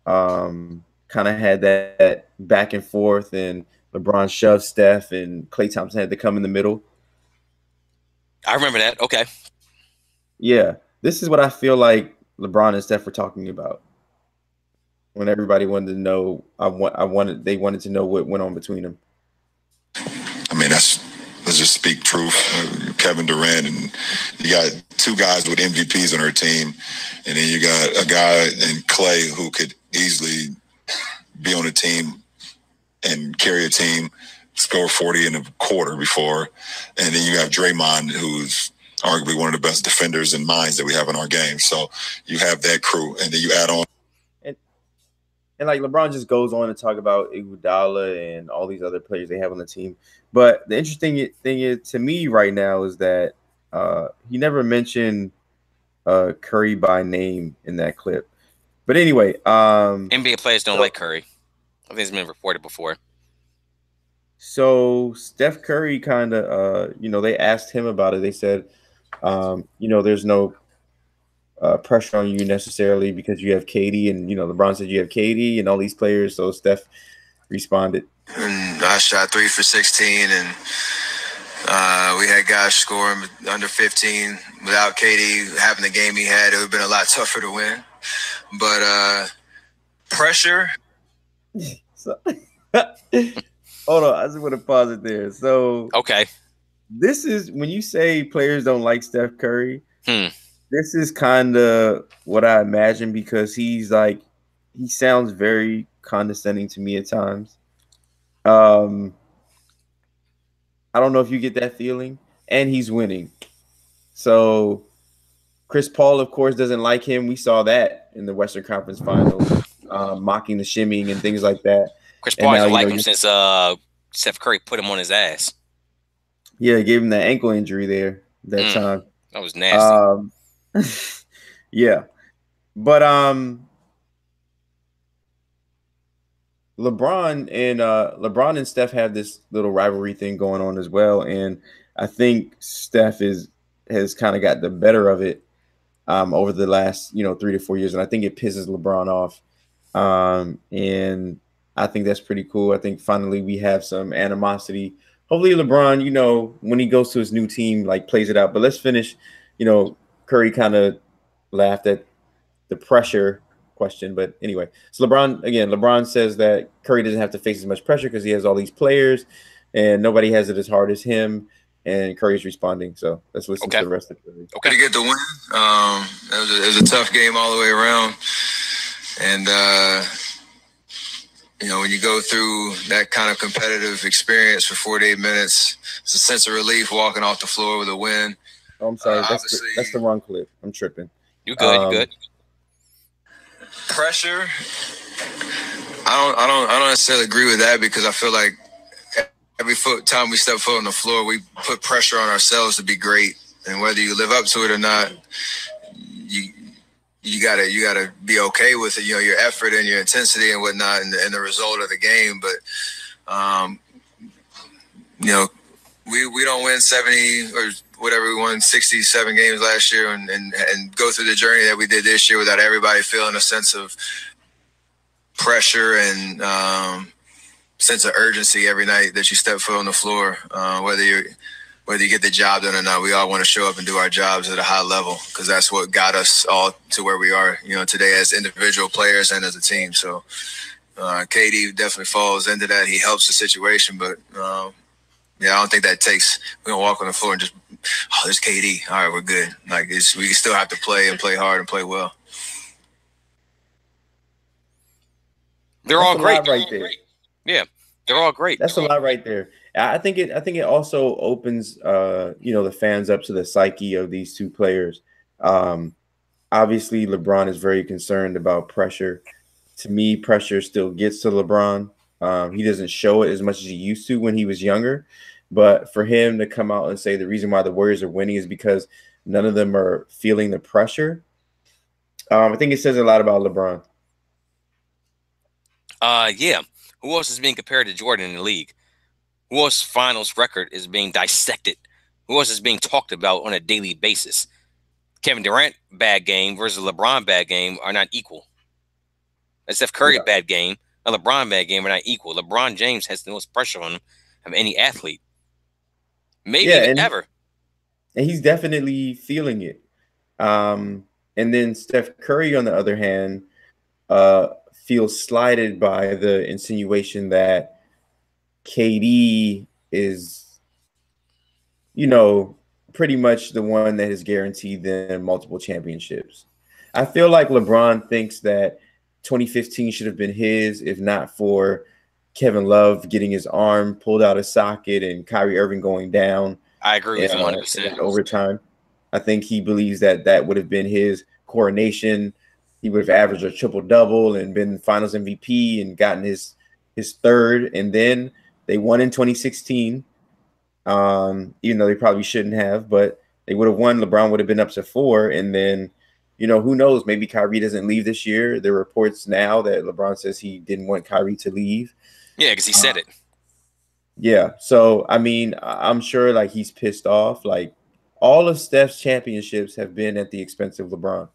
kind of had that back and forth and LeBron shoved Steph and Klay Thompson had to come in the middle? I remember that. Okay. Yeah. This is what I feel like LeBron and Steph were talking about when everybody wanted to know. They wanted to know what went on between them. I mean, let's just speak truth. Kevin Durant, and you got two guys with MVPs on her team, and then you got a guy in Clay who could easily be on a team and carry a team, score 40 in a quarter before, and then you have Draymond, who's arguably one of the best defenders and minds that we have in our game. So you have that crew, and then you add on. And like LeBron just goes on to talk about Iguodala and all these other players they have on the team. But the interesting thing is, to me right now, is that he never mentioned Curry by name in that clip. But anyway, NBA players don't like Curry. I think it's been reported before. So Steph Curry kind of, they asked him about it. They said, there's no pressure on you necessarily because you have KD, and LeBron said you have KD and all these players. So Steph responded, and I shot 3 for 16, and we had guys scoring under 15. Without KD having the game he had, it would have been a lot tougher to win. But pressure. So, hold on, I just want to pause it there. So okay, this is when you say players don't like Steph Curry. This is kind of what I imagine, because he sounds very condescending to me at times. I don't know if you get that feeling, and he's winning. So Chris Paul, of course, doesn't like him. We saw that in the Western Conference Finals, mocking the shimmying and things like that. Chris Paul hasn't liked him since Steph Curry put him on his ass. Yeah, gave him that ankle injury there that time. That was nasty. Yeah, but LeBron and Steph have this little rivalry thing going on as well, and I think Steph has kind of got the better of it over the last 3 to 4 years, and I think it pisses LeBron off, and I think that's pretty cool. I think finally we have some animosity. Hopefully LeBron, when he goes to his new team, plays it out. But let's finish. Curry kind of laughed at the pressure question. But anyway, so LeBron says that Curry doesn't have to face as much pressure because he has all these players and nobody has it as hard as him. And Curry's responding. So let's listen to the rest of it. Okay, to get the win. It was a tough game all the way around. And, when you go through that kind of competitive experience for 48 minutes, it's a sense of relief walking off the floor with a win. Oh, I'm sorry. That's the wrong clip. I'm tripping. You good? You good? Pressure. I don't necessarily agree with that, because I feel like every time we step foot on the floor, we put pressure on ourselves to be great, and whether you live up to it or not, you gotta be okay with it. Your effort and your intensity and whatnot, and the result of the game. But we don't win 70 or whatever. We won 67 games last year, and go through the journey that we did this year without everybody feeling a sense of pressure and sense of urgency every night that you step foot on the floor, whether you get the job done or not. We all want to show up and do our jobs at a high level because that's what got us all to where we are, today as individual players and as a team. So KD definitely falls into that. He helps the situation, but yeah, I don't think that takes. We don't walk on the floor and just, oh, there's KD. All right, we're good. Like we still have to play and play hard and play well. They're all great right there. Yeah, they're all great. That's a lot right there. I think it also opens the fans up to the psyche of these two players. Obviously, LeBron is very concerned about pressure. To me, pressure still gets to LeBron. He doesn't show it as much as he used to when he was younger. But for him to come out and say the reason why the Warriors are winning is because none of them are feeling the pressure, I think it says a lot about LeBron. Yeah. Who else is being compared to Jordan in the league? Who else's finals record is being dissected? Who else is being talked about on a daily basis? Kevin Durant bad game versus LeBron bad game are not equal. A Steph Curry bad game, a LeBron bad game are not equal. LeBron James has the most pressure on him of any athlete. Maybe ever. And he's definitely feeling it. And then Steph Curry, on the other hand, feels slighted by the insinuation that KD is, pretty much the one that has guaranteed them multiple championships. I feel like LeBron thinks that 2015 should have been his, if not for Kevin Love getting his arm pulled out of socket and Kyrie Irving going down. I agree with him 100%. Overtime. I think he believes that would have been his coronation. He would have averaged a triple-double and been finals MVP and gotten his third. And then they won in 2016, even though they probably shouldn't have. But they would have won. LeBron would have been up to 4. And then, who knows? Maybe Kyrie doesn't leave this year. There are reports now that LeBron says he didn't want Kyrie to leave. Yeah, because he said it. Yeah. So, I mean, I'm sure, like, he's pissed off. Like, all of Steph's championships have been at the expense of LeBron.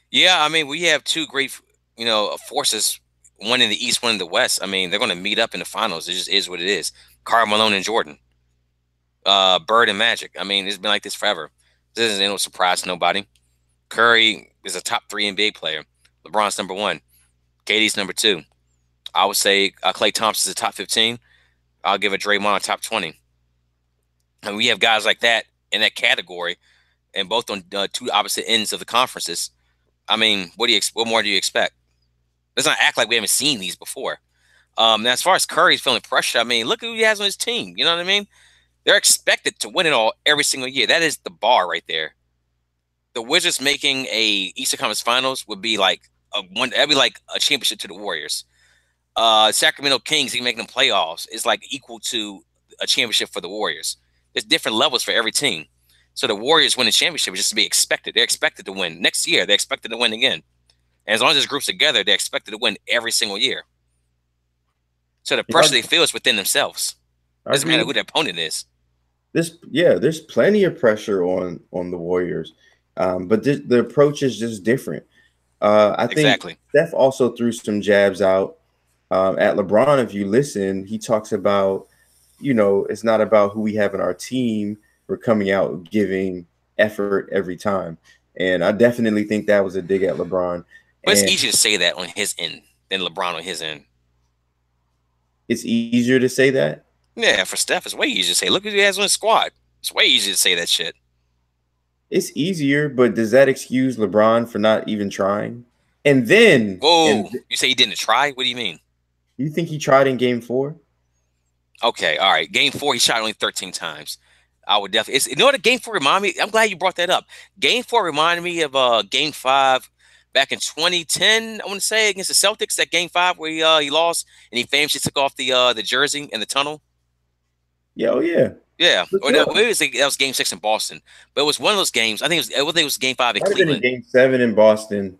Yeah, I mean, we have two great, forces, one in the East, one in the West. I mean, they're going to meet up in the finals. It just is what it is. Karl Malone and Jordan. Bird and Magic. I mean, it's been like this forever. This isn't no surprise to nobody. Curry is a top 3 NBA player. LeBron's number 1. KD's number 2. I would say Klay Thompson's a top 15. I'll give it Draymond a top 20. And we have guys like that in that category, and both on two opposite ends of the conferences. I mean, what more do you expect? Let's not act like we haven't seen these before. Now, as far as Curry's feeling pressure, I mean, look who he has on his team. You know what I mean? They're expected to win it all every single year. That is the bar right there. The Wizards making a Eastern Conference Finals would be like that'd be like a championship to the Warriors. Sacramento Kings, making them playoffs is like equal to a championship for the Warriors. There's different levels for every team. So the Warriors winning championship is just to be expected. They're expected to win. Next year, they're expected to win again. And as long as this group's together, they're expected to win every single year. So the pressure they feel is within themselves. Doesn't matter who their opponent is. There's plenty of pressure on the Warriors. But the approach is just different. I think Steph also threw some jabs out at LeBron. If you listen, he talks about, it's not about who we have in our team. We're coming out giving effort every time. And I definitely think that was a dig at LeBron. But it's easier to say that on his end than LeBron on his end. It's easier to say that? Yeah, for Steph, it's way easier to say. Look who he has on his squad. It's way easier to say that shit. It's easier, but does that excuse LeBron for not even trying? And then... Whoa, you say he didn't try? What do you mean? You think he tried in Game 4? Okay, all right. Game 4, he shot only 13 times. I would definitely... You know what a Game 4 reminded me? I'm glad you brought that up. Game 4 reminded me of Game 5 back in 2010, I want to say, against the Celtics, that Game 5 where he lost and he famously took off the jersey in the tunnel. Yeah, oh yeah. Yeah, or that was Game 6 in Boston, but it was one of those games. I think it was Game 5 in Cleveland. Game 7 in Boston.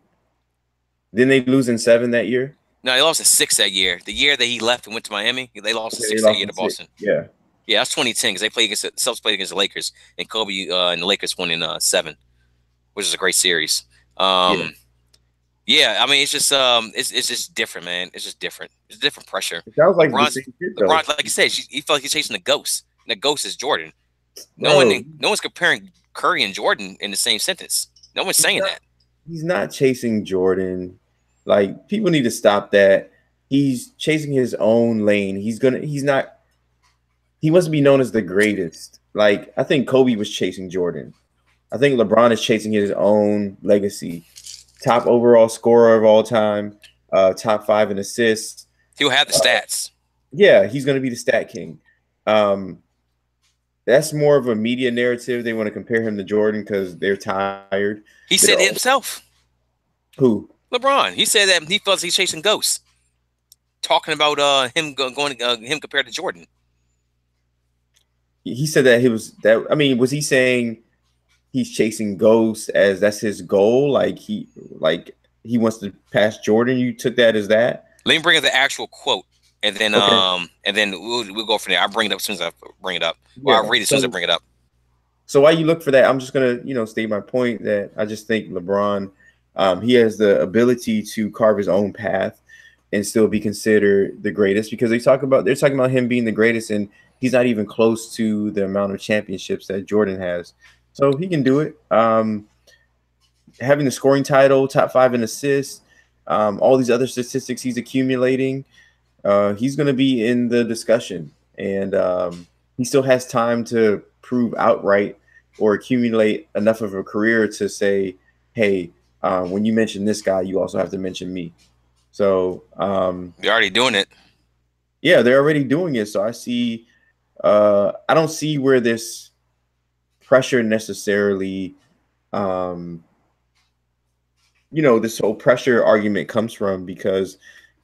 Didn't they lose in 7 that year? No, they lost in 6 that year. The year that he left and went to Miami, they lost in 6 that year to Boston. Yeah, that's 2010 because they played against the Celtics played against the Lakers, and Kobe and the Lakers won in 7, which is a great series. Yeah, I mean, it's just different, man. It's just different. It's different pressure. It sounds like the LeBron's same shit though, LeBron, like you said, he felt like he's chasing the ghost. And the ghost is Jordan. bro. No one's comparing Curry and Jordan in the same sentence. No one's saying that. He's not chasing Jordan. Like people need to stop that. He's chasing his own lane. He's not he wants to be known as the greatest. Like I think Kobe was chasing Jordan. I think LeBron is chasing his own legacy. Top overall scorer of all time, top 5 in assists. He'll have the stats. Yeah, he's going to be the stat king. That's more of a media narrative. They want to compare him to Jordan because they're tired. He said it himself. Who? LeBron. He said that he feels he's chasing ghosts. Talking about him him compared to Jordan. He said that he was that. I mean, was he saying he's chasing ghosts as that's his goal? Like he wants to pass Jordan. You took that as that. Let me bring up the actual quote, and then we'll go from there. I'll bring it up as soon as I bring it up. Or I'll read it as soon as I bring it up. So while you look for that, I'm just gonna state my point that I just think LeBron, he has the ability to carve his own path and still be considered the greatest because they're talking about him being the greatest, and he's not even close to the amount of championships that Jordan has. So he can do it. Having the scoring title, top 5 in assists, all these other statistics he's accumulating, he's going to be in the discussion. And he still has time to prove outright or accumulate enough of a career to say, hey, when you mention this guy, you also have to mention me. So they're already doing it. Yeah, they're already doing it. So I don't see where this pressure necessarily, this whole pressure argument comes from because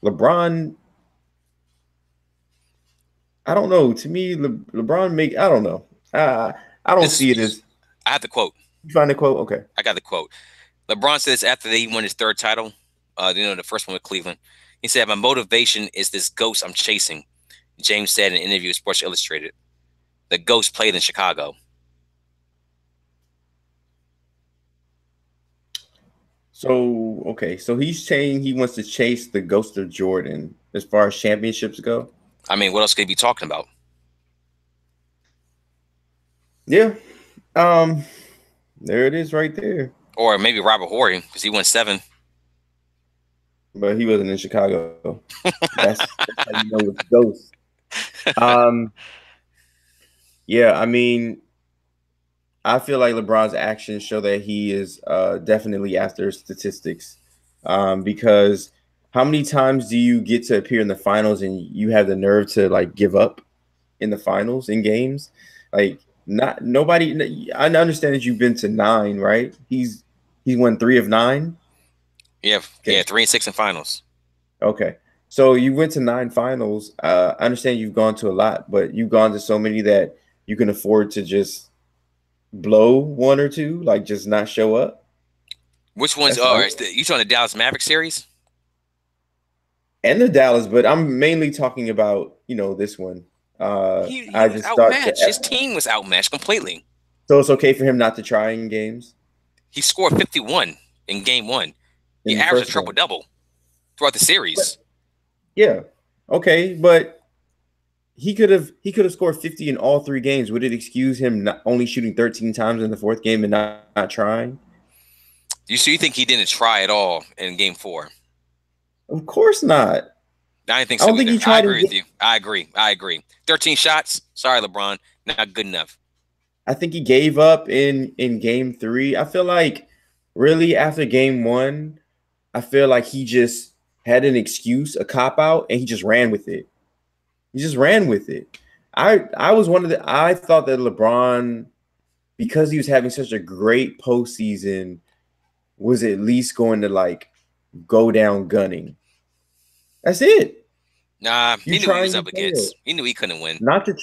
LeBron, I don't know. To me, LeBron I don't know. I don't see it as. I have the quote. You find the quote? Okay. I got the quote. LeBron says after they won his 3rd title, the first one with Cleveland, he said, "My motivation is this ghost I'm chasing." James said in an interview with Sports Illustrated. The ghost played in Chicago. So, okay. So he's saying he wants to chase the ghost of Jordan as far as championships go. I mean, what else could he be talking about? Yeah. There it is right there. Or maybe Robert Horry because he won 7. But he wasn't in Chicago. That's how you know it's ghost. Yeah, I mean, I feel like LeBron's actions show that he is definitely after statistics. Because how many times do you get to appear in the finals and you have the nerve to like give up in the finals in games? Like nobody. I understand that you've been to 9, right? He's won 3 of 9. Yeah, okay. Yeah, 3 and 6 in finals. Okay, so you went to 9 finals. I understand you've gone to a lot, but you've gone to so many that you can afford to just blow 1 or 2, like just not show up. Which ones are you talking the Dallas Mavericks series? And the Dallas, but I'm mainly talking about this one. He was outmatched. His team was outmatched completely. So it's okay for him not to try in games. He scored 51 in game 1. He averaged a triple-double throughout the series. Yeah. Okay, but he could have scored 50 in all 3 games. Would it excuse him not only shooting 13 times in the 4th game and not trying? You think he didn't try at all in game 4? Of course not. I didn't think so. I don't think he tried. I agree with you. I agree. 13 shots. Sorry, LeBron. Not good enough. I think he gave up in game 3. I feel like really after game 1, I feel like he just had an excuse, a cop out, and he just ran with it. I thought that LeBron, because he was having such a great postseason, was at least going to like go down gunning. That's it. Nah, he knew he was up against. He knew he couldn't win. But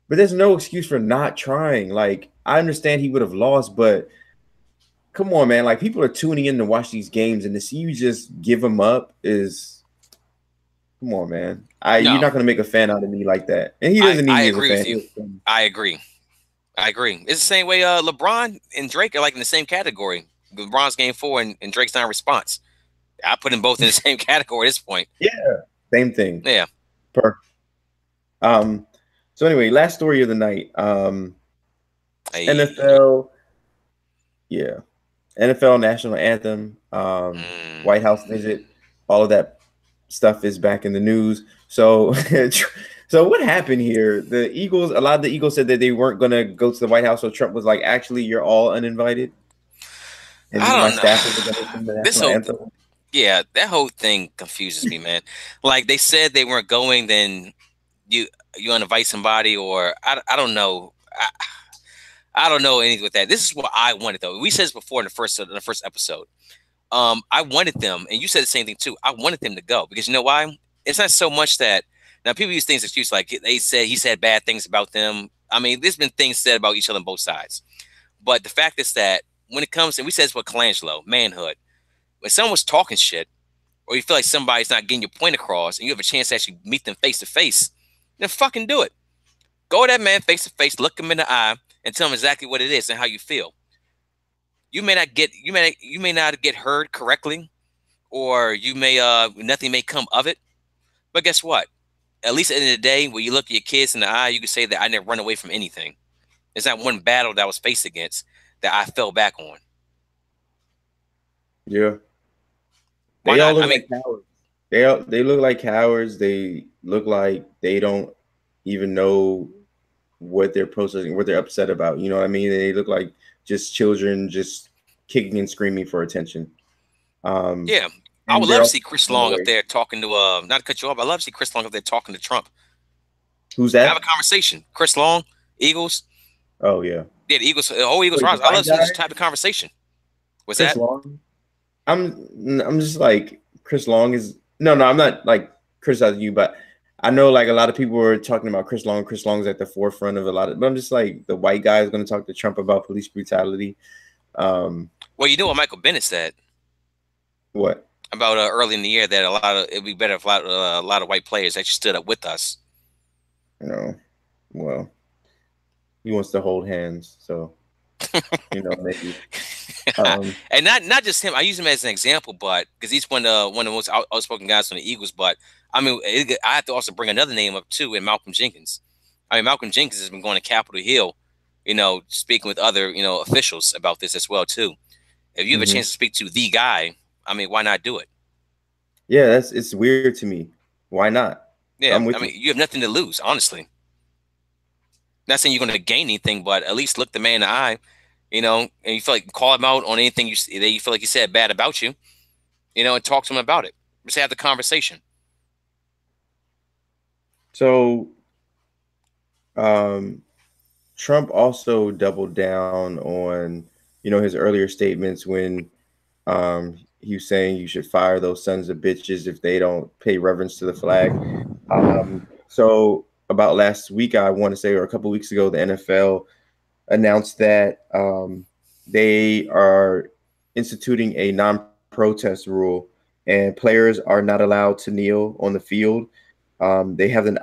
there's no excuse for not trying. Like, I understand he would have lost, but come on, man. Like, people are tuning in to watch these games, and to see you just give them up is, come on, man. You're not going to make a fan out of me like that. And he doesn't need me as a fan. I agree with you. I agree. It's the same way LeBron and Drake are like in the same category. LeBron's game 4 and Drake's non-response. I put them both in the same category at this point. Yeah, same thing. Yeah. So anyway, last story of the night. Hey. NFL. Yeah. NFL national anthem, White House visit, all of that stuff is back in the news. So, so what happened here? A lot of the Eagles said that they weren't going to go to the White House. So Trump was like, actually, you're all uninvited. And I don't know. Yeah, that whole thing confuses me, man. Like they said they weren't going, then you invite somebody, or I don't know. I don't know anything with that. This is what I wanted, though. We said this before in the first episode. I wanted them, and you said the same thing too. I wanted them to go because you know why? It's not so much that now people use things as excuse like he said bad things about them. I mean, there's been things said about each other on both sides, but the fact is that when it comes, and we said this with Colangelo, manhood, when someone's talking shit, or you feel like somebody's not getting your point across, and you have a chance to actually meet them face to face, then fucking do it. Go to that man face to face, look him in the eye, and tell him exactly what it is and how you feel. You may not get heard correctly, or you may nothing may come of it. But guess what? At least at the end of the day, when you look at your kids in the eye, you can say that I never run away from anything. There's not one battle that I was faced against that I fell back on. Yeah. They all look like cowards. They look like cowards. They look like they don't even know what they're processing, what they're upset about. You know what I mean? They look like just children just kicking and screaming for attention. Yeah. I would love to see Chris Long up there talking to not to cut you off, I love to see Chris Long up there talking to Trump. Who's that? Have a conversation. Chris Long, Eagles. Oh yeah. Yeah, the Eagles, the whole Eagles roster. I love to see this type of conversation. What's Chris that? Long? I'm just like Chris Long is no, I'm not like criticizing you, but I know like a lot of people were talking about Chris Long. Chris Long's at the forefront of a lot of, but I'm just like the white guy is going to talk to Trump about police brutality. Well, you know what Michael Bennett said. What? About early in the year that it'd be better if a lot of white players actually stood up with us. No, well, he wants to hold hands, so you know maybe. And not just him. I use him as an example, but because he's one of the most outspoken guys on the Eagles. But I mean, I have to also bring another name up too, in Malcolm Jenkins. I mean, Malcolm Jenkins has been going to Capitol Hill, speaking with other officials about this as well too. If you have a chance to speak to the guy, I mean, why not do it? Yeah, it's weird to me. Why not? Yeah, I mean, you have nothing to lose, honestly. Not saying you're going to gain anything, but at least look the man in the eye, and you feel like call him out on anything you feel like he said bad about you, and talk to him about it. Just have the conversation. So, Trump also doubled down on, his earlier statements when he was saying you should fire those sons of bitches if they don't pay reverence to the flag. So about last week, I want to say, or a couple of weeks ago, the NFL announced that they are instituting a non-protest rule, and players are not allowed to kneel on the field. They have an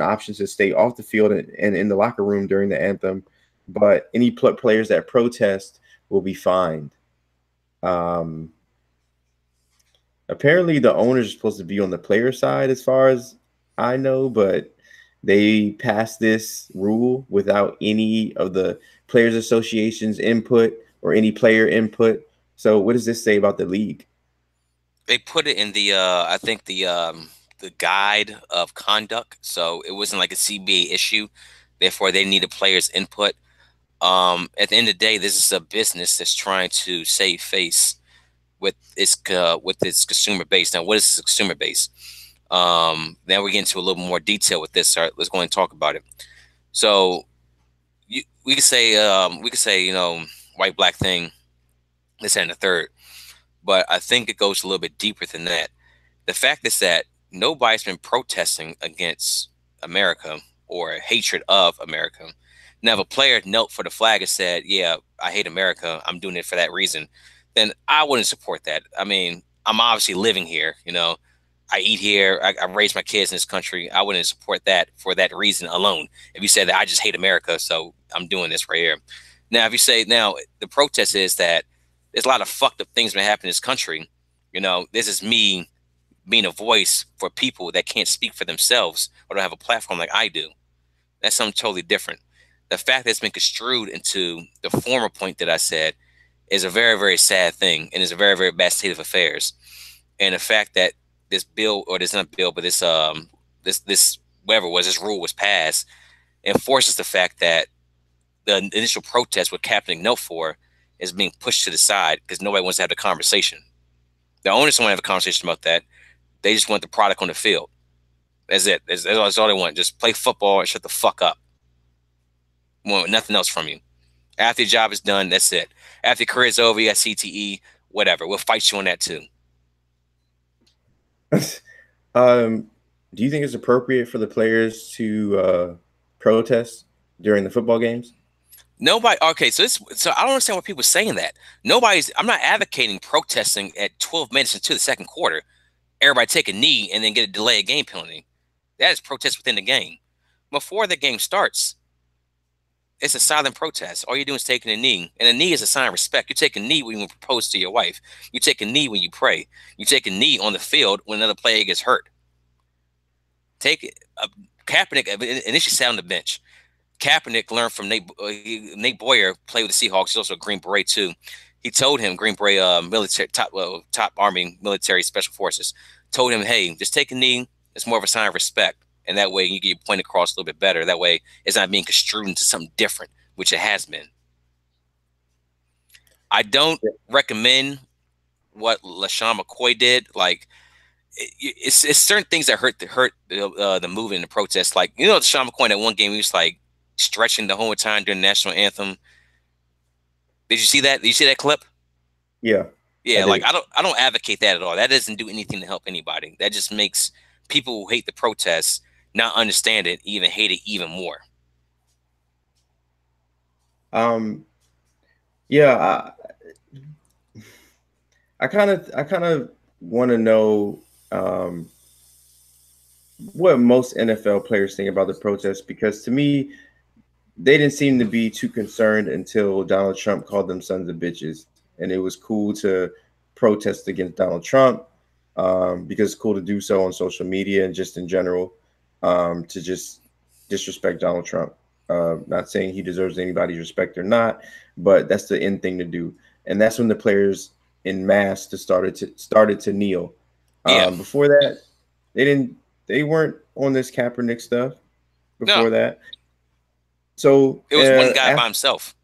option to stay off the field and in the locker room during the anthem, but any players that protest will be fined. Apparently the owners are supposed to be on the player side as far as I know, but they passed this rule without any of the players association's input or any player input. So what does this say about the league? They put it in the I think the guide of conduct, so it wasn't like a CBA issue. Therefore, they needed players' input. At the end of the day, this is a business that's trying to save face with its consumer base. Now, what is this consumer base? Now we get into a little more detail with this. All right, let's go and talk about it. So, we could say white black thing, this and the third, but I think it goes a little bit deeper than that. The fact is that nobody's been protesting against America or hatred of America. Now, if a player knelt for the flag and said, "Yeah, I hate America. I'm doing it for that reason," then I wouldn't support that. I mean, I'm obviously living here. I eat here. I raise my kids in this country. I wouldn't support that for that reason alone. If you said that I just hate America, so I'm doing this right here. Now, if you say the protest is that there's a lot of fucked up things that happen in this country, You know, this is me being a voice for people that can't speak for themselves or don't have a platform like I do. That's something totally different. The fact that it's been construed into the former point that I said is a very, very sad thing, and is a very, very bad state of affairs. And the fact that this bill, or this not bill, but this whatever it was, this rule was passed, enforces the fact that the initial protest, what Kaepernick knelt for, is being pushed to the side because nobody wants to have the conversation. The owners don't want to have a conversation about that. They just want the product on the field. That's it. That's all they want. Just play football and shut the fuck up. Want nothing else from you. After your job is done, that's it. After your career's over, you got CTE, whatever. We'll fight you on that too. Do you think it's appropriate for the players to protest during the football games? Nobody. Okay, so I don't understand why people are saying that. I'm not advocating protesting at 12 minutes into the second quarter. Everybody take a knee and then get a delayed game penalty. That is protest within the game. Before the game starts, it's a silent protest. All you're doing is taking a knee, and a knee is a sign of respect. You take a knee when you propose to your wife. You take a knee when you pray. You take a knee on the field when another player gets hurt. Kaepernick initially sat on the bench. Kaepernick learned from Nate Boyer, played with the Seahawks. He's also a Green Beret too. He told him, Green Beret military top Army military special forces, told him, hey, just take a knee. It's more of a sign of respect. And that way you get your point across a little bit better. That way it's not being construed into something different, which it has been. I don't recommend what LaShawn McCoy did. Like, it's certain things that hurt the movement and the protest. Like, you know, LaShawn McCoy in that one game, he was like stretching the whole time during the national anthem. Did you see that? Did you see that clip? Yeah. Yeah, like I don't advocate that at all. That doesn't do anything to help anybody. That just makes people who hate the protests not understand it, even hate it even more. Yeah, I kind of want to know what most NFL players think about the protest, because to me, they didn't seem to be too concerned until Donald Trump called them sons of bitches, and it was cool to protest against Donald Trump because it's cool to do so on social media and just in general, to just disrespect Donald Trump. Not saying he deserves anybody's respect or not, but that's the end thing to do. And that's when the players in mass started to kneel. Yeah. Before that, they weren't on this Kaepernick stuff before that. So it was one guy by himself.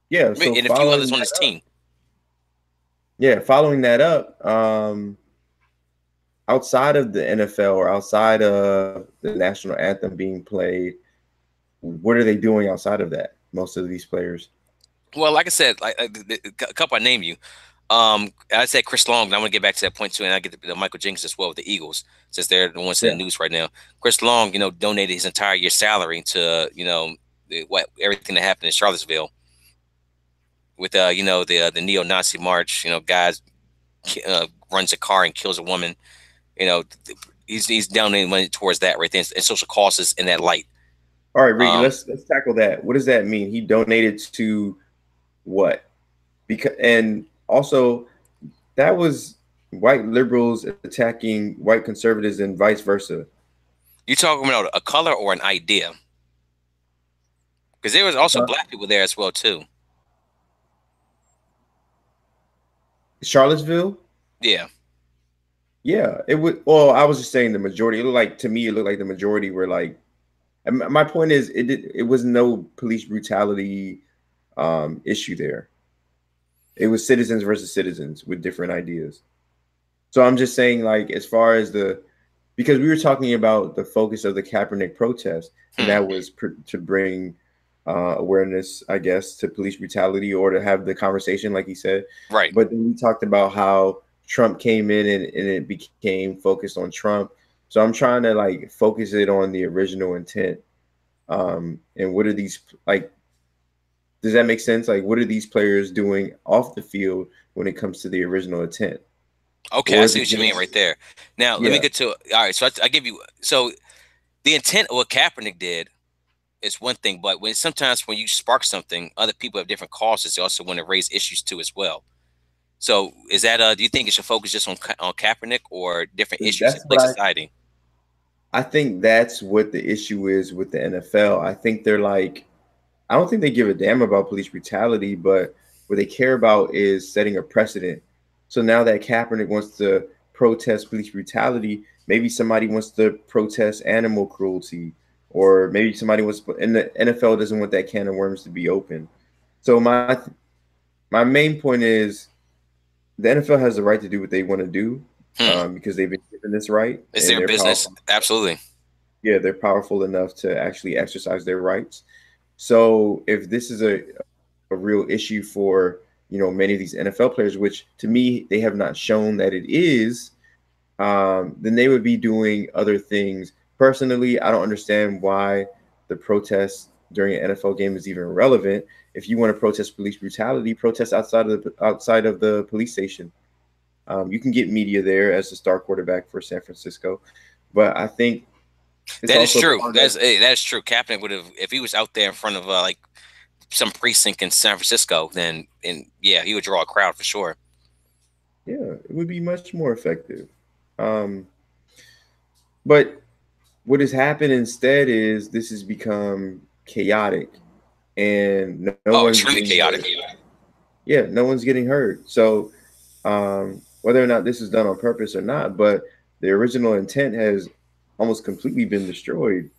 Yeah. So and a few others on his team. Yeah. Following that up, outside of the NFL or outside of the national anthem being played, what are they doing outside of that? Most of these players. Well, like I said, like a couple I named you. I said Chris Long, and I want to get back to that point too, and I get the Michael Jenkins as well with the Eagles, since they're the ones in the news right now. Chris Long, you know, donated his entire year's salary to, you know, everything that happened in Charlottesville with you know, the neo-Nazi march. You know, guys runs a car and kills a woman. You know, he's donating money towards that right there, and social causes in that light. All right, Ricky, let's tackle that. What does that mean? He donated to what? Because, and also, that was white liberals attacking white conservatives and vice versa. You talking about a color or an idea? Because there was also black people there as well too. Charlottesville? Yeah. Yeah, it would. Well, I was just saying the majority. It looked like, to me, it looked like the majority were like. My point is, it was no police brutality issue there. It was citizens versus citizens with different ideas. So I'm just saying, like, as far as because we were talking about the focus of the Kaepernick protest, and that was to bring awareness, I guess, to police brutality, or to have the conversation, like he said. Right. But then we talked about how Trump came in and it became focused on Trump. So I'm trying to like focus it on the original intent. And what are these, like, does that make sense? Like, what are these players doing off the field when it comes to the original intent? Okay, I see what you mean right there. Now, let me get to, all right, so I give you, so the intent of what Kaepernick did is one thing, but sometimes when you spark something, other people have different causes. They also want to raise issues too as well. So is that do you think it should focus just on Kaepernick or different issues in That's like what society? I think that's what the issue is with the NFL. I think they're like, I don't think they give a damn about police brutality, but what they care about is setting a precedent. So now that Kaepernick wants to protest police brutality, maybe somebody wants to protest animal cruelty, or maybe somebody wants, and the NFL doesn't want that can of worms to be open. So my main point is the NFL has the right to do what they want to do, because they've been given this right, It's and their they're business. powerful. Absolutely. Yeah, they're powerful enough to actually exercise their rights. So if this is a real issue for, many of these NFL players, which to me they have not shown that it is, then they would be doing other things. Personally, I don't understand why the protest during an NFL game is even relevant. If you want to protest police brutality, protest outside of the police station. You can get media there as the star quarterback for San Francisco, but I think it's That is also true. part of. That is true. Kaepernick would have, if he was out there in front of like some precinct in San Francisco, then yeah, he would draw a crowd for sure. Yeah, it would be much more effective. Um, but what has happened instead is this has become chaotic, and no Oh, one's extremely getting hurt. chaotic. Yeah, no one's getting hurt. So whether or not this is done on purpose or not, but the original intent has almost completely been destroyed.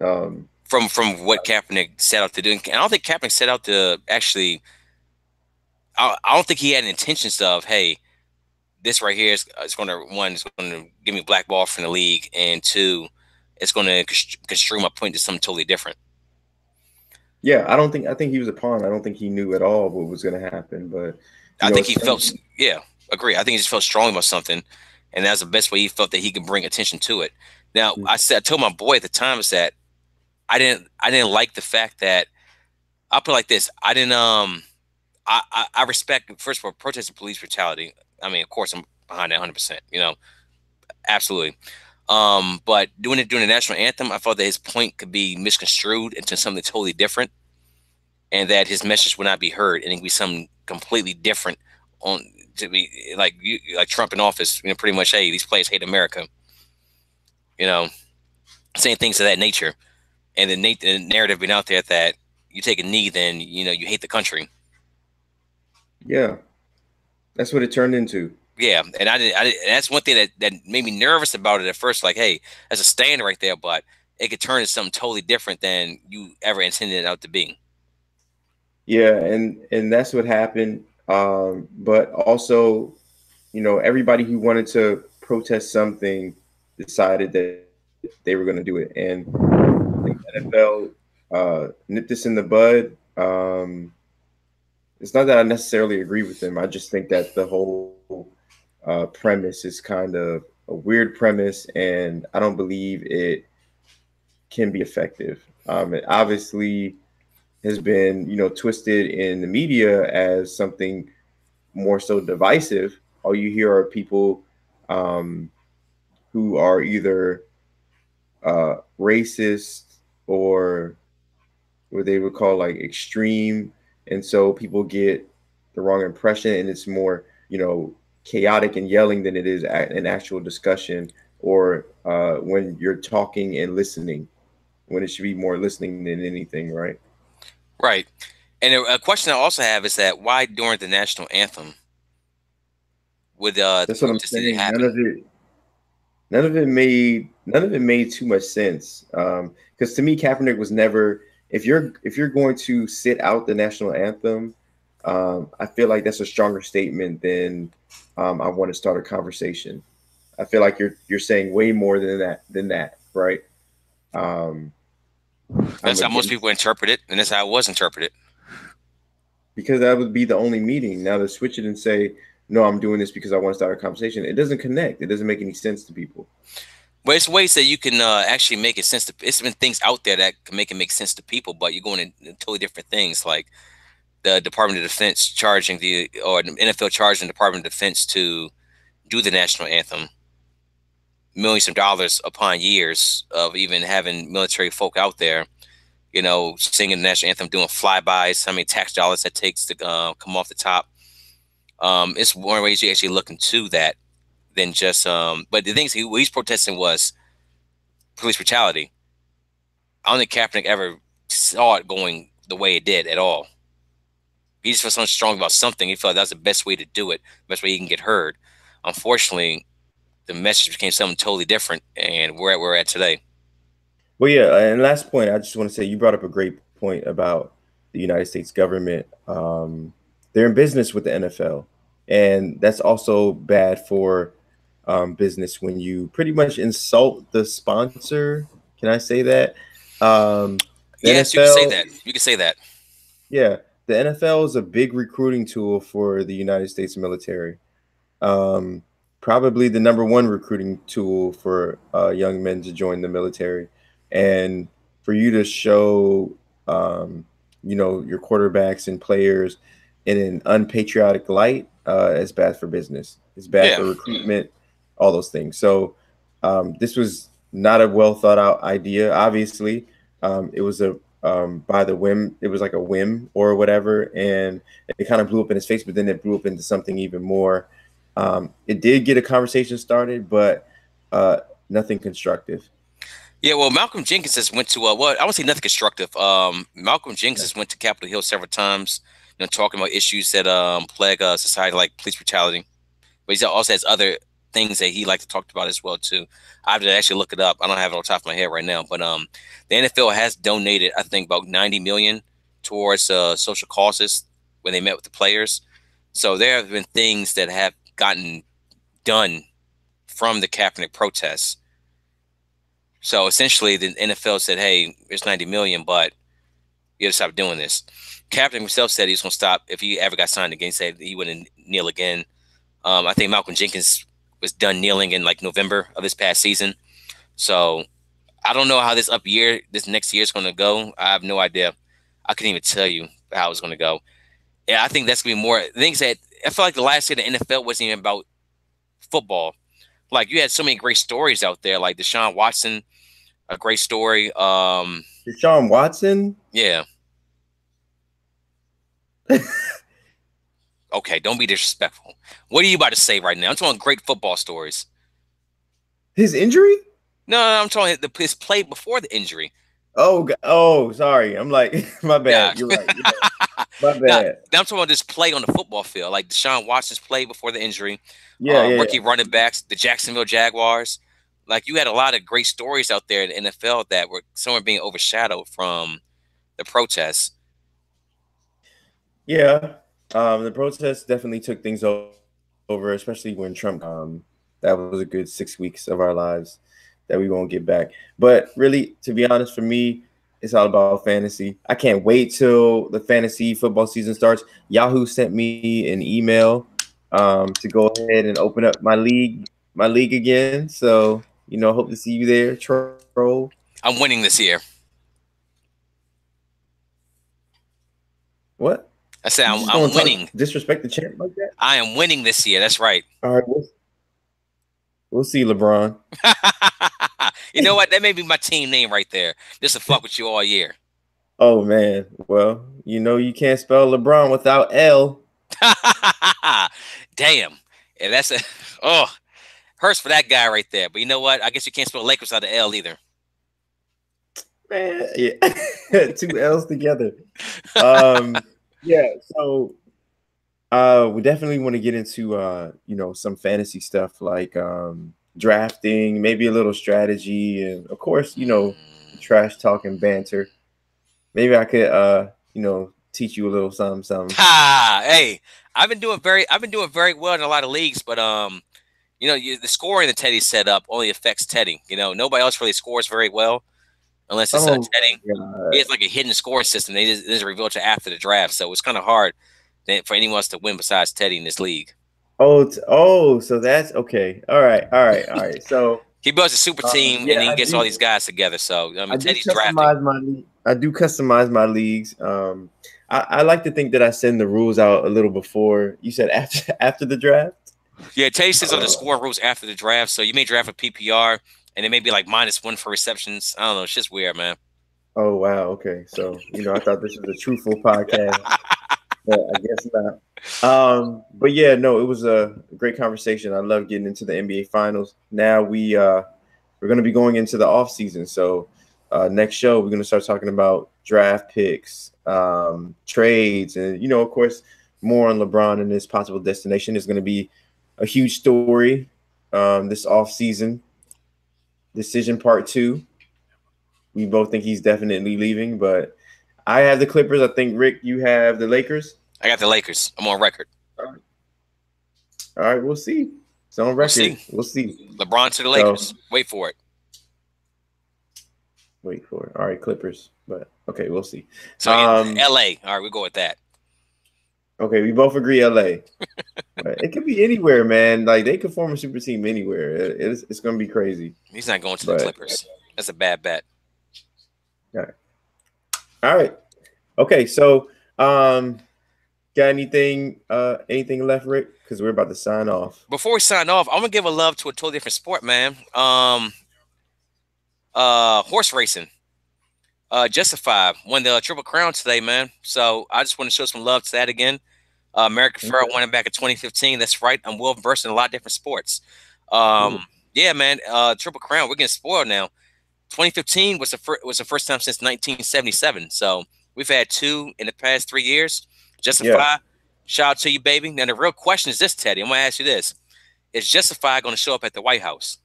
Um, From what Kaepernick set out to do, and I don't think Kaepernick set out to actually. I don't think he had intentions of, hey, this right here is going to, one, it's going to give me a black ball from the league, and two, it's going to construe my point to something totally different. yeah, I think he was a pawn. I don't think he knew at all what was going to happen. But I think he some, felt, yeah, agree. I think he just felt strongly about something, and that's the best way he felt that he could bring attention to it. Now, I told my boy at the time is that I didn't like the fact that, I'll put it like this. I respect, first of all, protesting police brutality. I mean, of course, I'm behind that 100%. Absolutely. But doing it during the national anthem, I felt that his point could be misconstrued into something totally different, and that his message would not be heard, and it could be something completely different on to be like like Trump in office. Pretty much, hey, these players hate America. You know, saying things of that nature, and the narrative being out there that you take a knee, then you hate the country. yeah, that's what it turned into. Yeah, and and that's one thing that made me nervous about it at first. Like, hey, that's a stand right there, but it could turn into something totally different than you ever intended it out to be. Yeah, and that's what happened. But also, everybody who wanted to protest something decided that they were going to do it, and the NFL nipped this in the bud. It's not that I necessarily agree with them. I just think that the whole premise is kind of a weird premise, and I don't believe it can be effective. It obviously has been, twisted in the media as something more so divisive. All you hear are people um, who are either racist or what they would call like extreme, and so people get the wrong impression, and it's more, chaotic and yelling than it is an actual discussion, or when you're talking and listening, when it should be more listening than anything, right? Right. And a question I also have is that why during the national anthem would the That's what I'm protest need to saying. happen? None of it made too much sense. Because to me, Kaepernick was never. If you're going to sit out the national anthem, I feel like that's a stronger statement than I want to start a conversation. I feel like you're saying way more than that, right? Um, I'm That's how most people against, interpret it, and that's how it was interpreted. because that would be the only meeting. Now to switch it and say, no, I'm doing this because I want to start a conversation. It doesn't connect. It doesn't make any sense to people. But it's ways that you can actually make it sense to. It's been things out there that can make sense to people, but you're going in totally different things, like the Department of Defense charging or the NFL charging the Department of Defense to do the national anthem, millions of dollars upon years of even having military folk out there, singing the national anthem, doing flybys, how many tax dollars that takes to come off the top. It's more ways you actually look into that than just. But the things he's protesting was police brutality. I don't think Kaepernick ever saw it going the way it did at all. He just felt so strong about something. He felt that's the best way to do it, best way he can get heard. Unfortunately, the message became something totally different, and we're at today. Well, yeah, and last point, I just want to say you brought up a great point about the United States government. They're in business with the NFL, and that's also bad for business when you pretty much insult the sponsor. Can I say that? The Yes, you can say NFL, that. You can say that. yeah, the NFL is a big recruiting tool for the United States military. Um, Probably the number one recruiting tool for young men to join the military, and for you to show, um, your quarterbacks and players in an unpatriotic light, is bad for business. It's bad Yeah. for recruitment, all those things. So this was not a well thought out idea. Obviously, it was a by the whim. It was like a whim or whatever, and it kind of blew up in his face. But then it blew up into something even more. It did get a conversation started, but nothing constructive. Yeah, well, Malcolm Jenkins has went to well, I won't say nothing constructive. Malcolm Jenkins has went to Capitol Hill several times, talking about issues that plague society like police brutality. But he also has other things that he likes to talk about as well too. I have to actually look it up. I don't have it on top of my head right now, but the NFL has donated, I think, about 90 million towards social causes when they met with the players. So there have been things that have gotten done from the Kaepernick protests. So essentially, the NFL said, "Hey, it's 90 million, but you got to stop doing this." Kaepernick himself said he was going to stop if he ever got signed again. Said he wouldn't kneel again. I think Malcolm Jenkins was done kneeling in like November of this past season. So I don't know how this next year is going to go. I have no idea. I couldn't even tell you how it's going to go. Yeah, I think that's going to be more things that I feel like the last year the NFL wasn't even about football. Like you had so many great stories out there, like Deshaun Watson, a great story. Deshaun Watson? Yeah. Okay, don't be disrespectful. What are you about to say right now? I'm talking great football stories. His injury? No, I'm talking his play before the injury. Oh, sorry. I'm like, my bad. Yeah. You're right. My bad. Now I'm talking about this play on the football field, like Deshaun Watson's play before the injury. Yeah, rookie running backs, the Jacksonville Jaguars. Like you had a lot of great stories out there in the NFL that were somewhere being overshadowed from the protests. Yeah. The protests definitely took things over, especially when Trump. That was a good 6 weeks of our lives that we won't get back. But really, to be honest, for me, it's all about fantasy. I can't wait till the fantasy football season starts. Yahoo sent me an email to go ahead and open up my league again. So, hope to see you there, troll. I'm winning this year. What? I said I'm winning. Disrespect the champ like that? I am winning this year. That's right. All right, we'll see, LeBron. You know what? That may be my team name right there. Just to fuck with you all year. Oh man. Well, you can't spell LeBron without L. Damn. Yeah, that's hurts for that guy right there. But you know what? I guess you can't spell Lakers without the L either. Man, yeah. 2 L's together. Yeah, so we definitely want to get into some fantasy stuff like drafting, maybe a little strategy, and of course, trash talking banter. Maybe I could teach you a little something. Hey, I've been doing very well in a lot of leagues, but the scoring that Teddy set up only affects Teddy. Nobody else really scores very well unless it's Teddy. He has like a hidden score system. They just reveal it after the draft, so it's kind of hard for anyone else to win besides Teddy in this league. So that's okay. All right. So he builds a super team and he gets all these guys together. So Teddy's drafting. I do customize my leagues. I like to think that I send the rules out a little before. You said after the draft. Yeah, Teddy sends out the score rules after the draft. So you may draft a PPR and it may be like -1 for receptions. I don't know. It's just weird, man. Oh wow. Okay. So I thought this was a truthful podcast. I guess not. But yeah, no, it was a great conversation. I love getting into the NBA finals. Now we're gonna be going into the off season. So next show we're gonna start talking about draft picks, trades, and of course, more on LeBron and his possible destination. Is gonna be a huge story this off season. Decision part 2. We both think he's definitely leaving, but I have the Clippers. I think Rick, you have the Lakers. I got the Lakers. I'm on record. All right, we'll see. It's on record. We'll see. LeBron to the Lakers. So, wait for it. All right, Clippers. But okay, we'll see. So LA. All right, we'll go with that. Okay, we both agree LA. It could be anywhere, man. Like they could form a super team anywhere. It's gonna be crazy. He's not going to the Clippers. That's a bad bet. All right. Okay, so got anything left, Rick? Because we're about to sign off. Before we sign off, I'm gonna give a love to a totally different sport, man. Horse racing. Justify won the Triple Crown today, man. So I just want to show some love to that again. American Pharoah won it back in 2015. That's right. I'm well versed in a lot of different sports. Yeah, man. Triple Crown. We're getting spoiled now. 2015 was the first time since 1977. So we've had 2 in the past 3 years. Justify. Yeah. Shout out to you, baby. Now the real question is this, Teddy. I'm gonna ask you this: is Justify going to show up at the White House?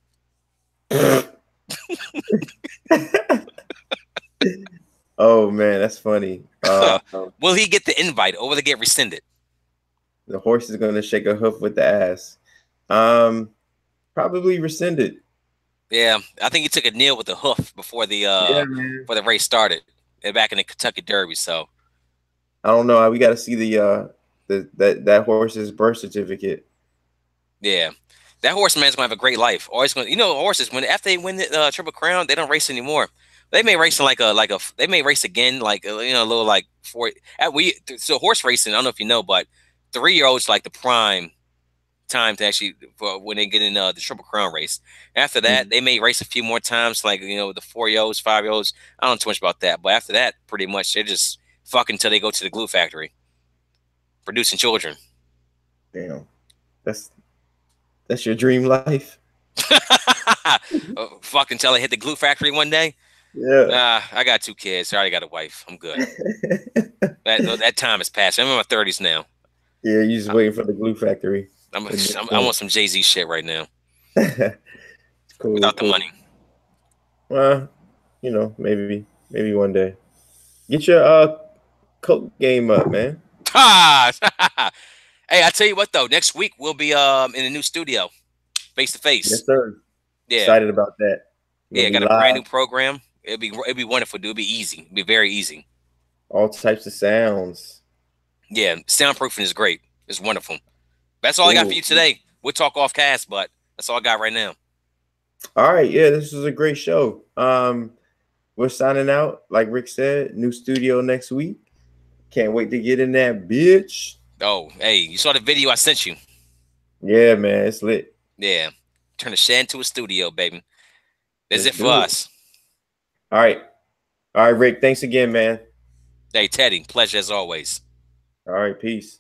Oh man, that's funny. Will he get the invite, or will it get rescinded? The horse is going to shake a hoof with the ass. Probably rescinded. Yeah, I think he took a kneel with the hoof before the before the race started, back in the Kentucky Derby. So I don't know. We got to see that horse's birth certificate. Yeah, that horse man's gonna have a great life. Always gonna, horses after they win the Triple Crown, they don't race anymore. They may race in they may race again, a little like so horse racing. I don't know if you know, but 3-year-olds like the prime time to actually when they get in the Triple Crown race. After that, they may race a few more times, the 4-year-olds, 5-year-olds. I don't know too much about that, but after that, pretty much they're just fucking until they go to the glue factory, producing children. Damn, that's your dream life. Fuck until I hit the glue factory one day. Yeah. I got 2 kids. I already got a wife. I'm good. that time has passed. I'm in my 30s now. Yeah, you just waiting for the glue factory. I want some Jay-Z shit right now. Cool. Without the money. Well, maybe one day. Get your Coke game up, man. Hey, I tell you what though, next week we'll be in the new studio, face to face. Yes, sir. Yeah. Excited about that. Yeah, got a brand new program. It'd be wonderful. It'd be easy. It'd be very easy. All types of sounds. Yeah, soundproofing is great. It's wonderful. That's all I got for you today. We'll talk off cast, but that's all I got right now. All right, yeah, this was a great show. We're signing out, like Rick said. New studio next week. Can't wait to get in that bitch. Oh, hey, you saw the video I sent you? Yeah, man, it's lit. Yeah, turn the shed into a studio, baby. That's it for us. All right, Rick. Thanks again, man. Hey, Teddy, pleasure as always. All right, peace.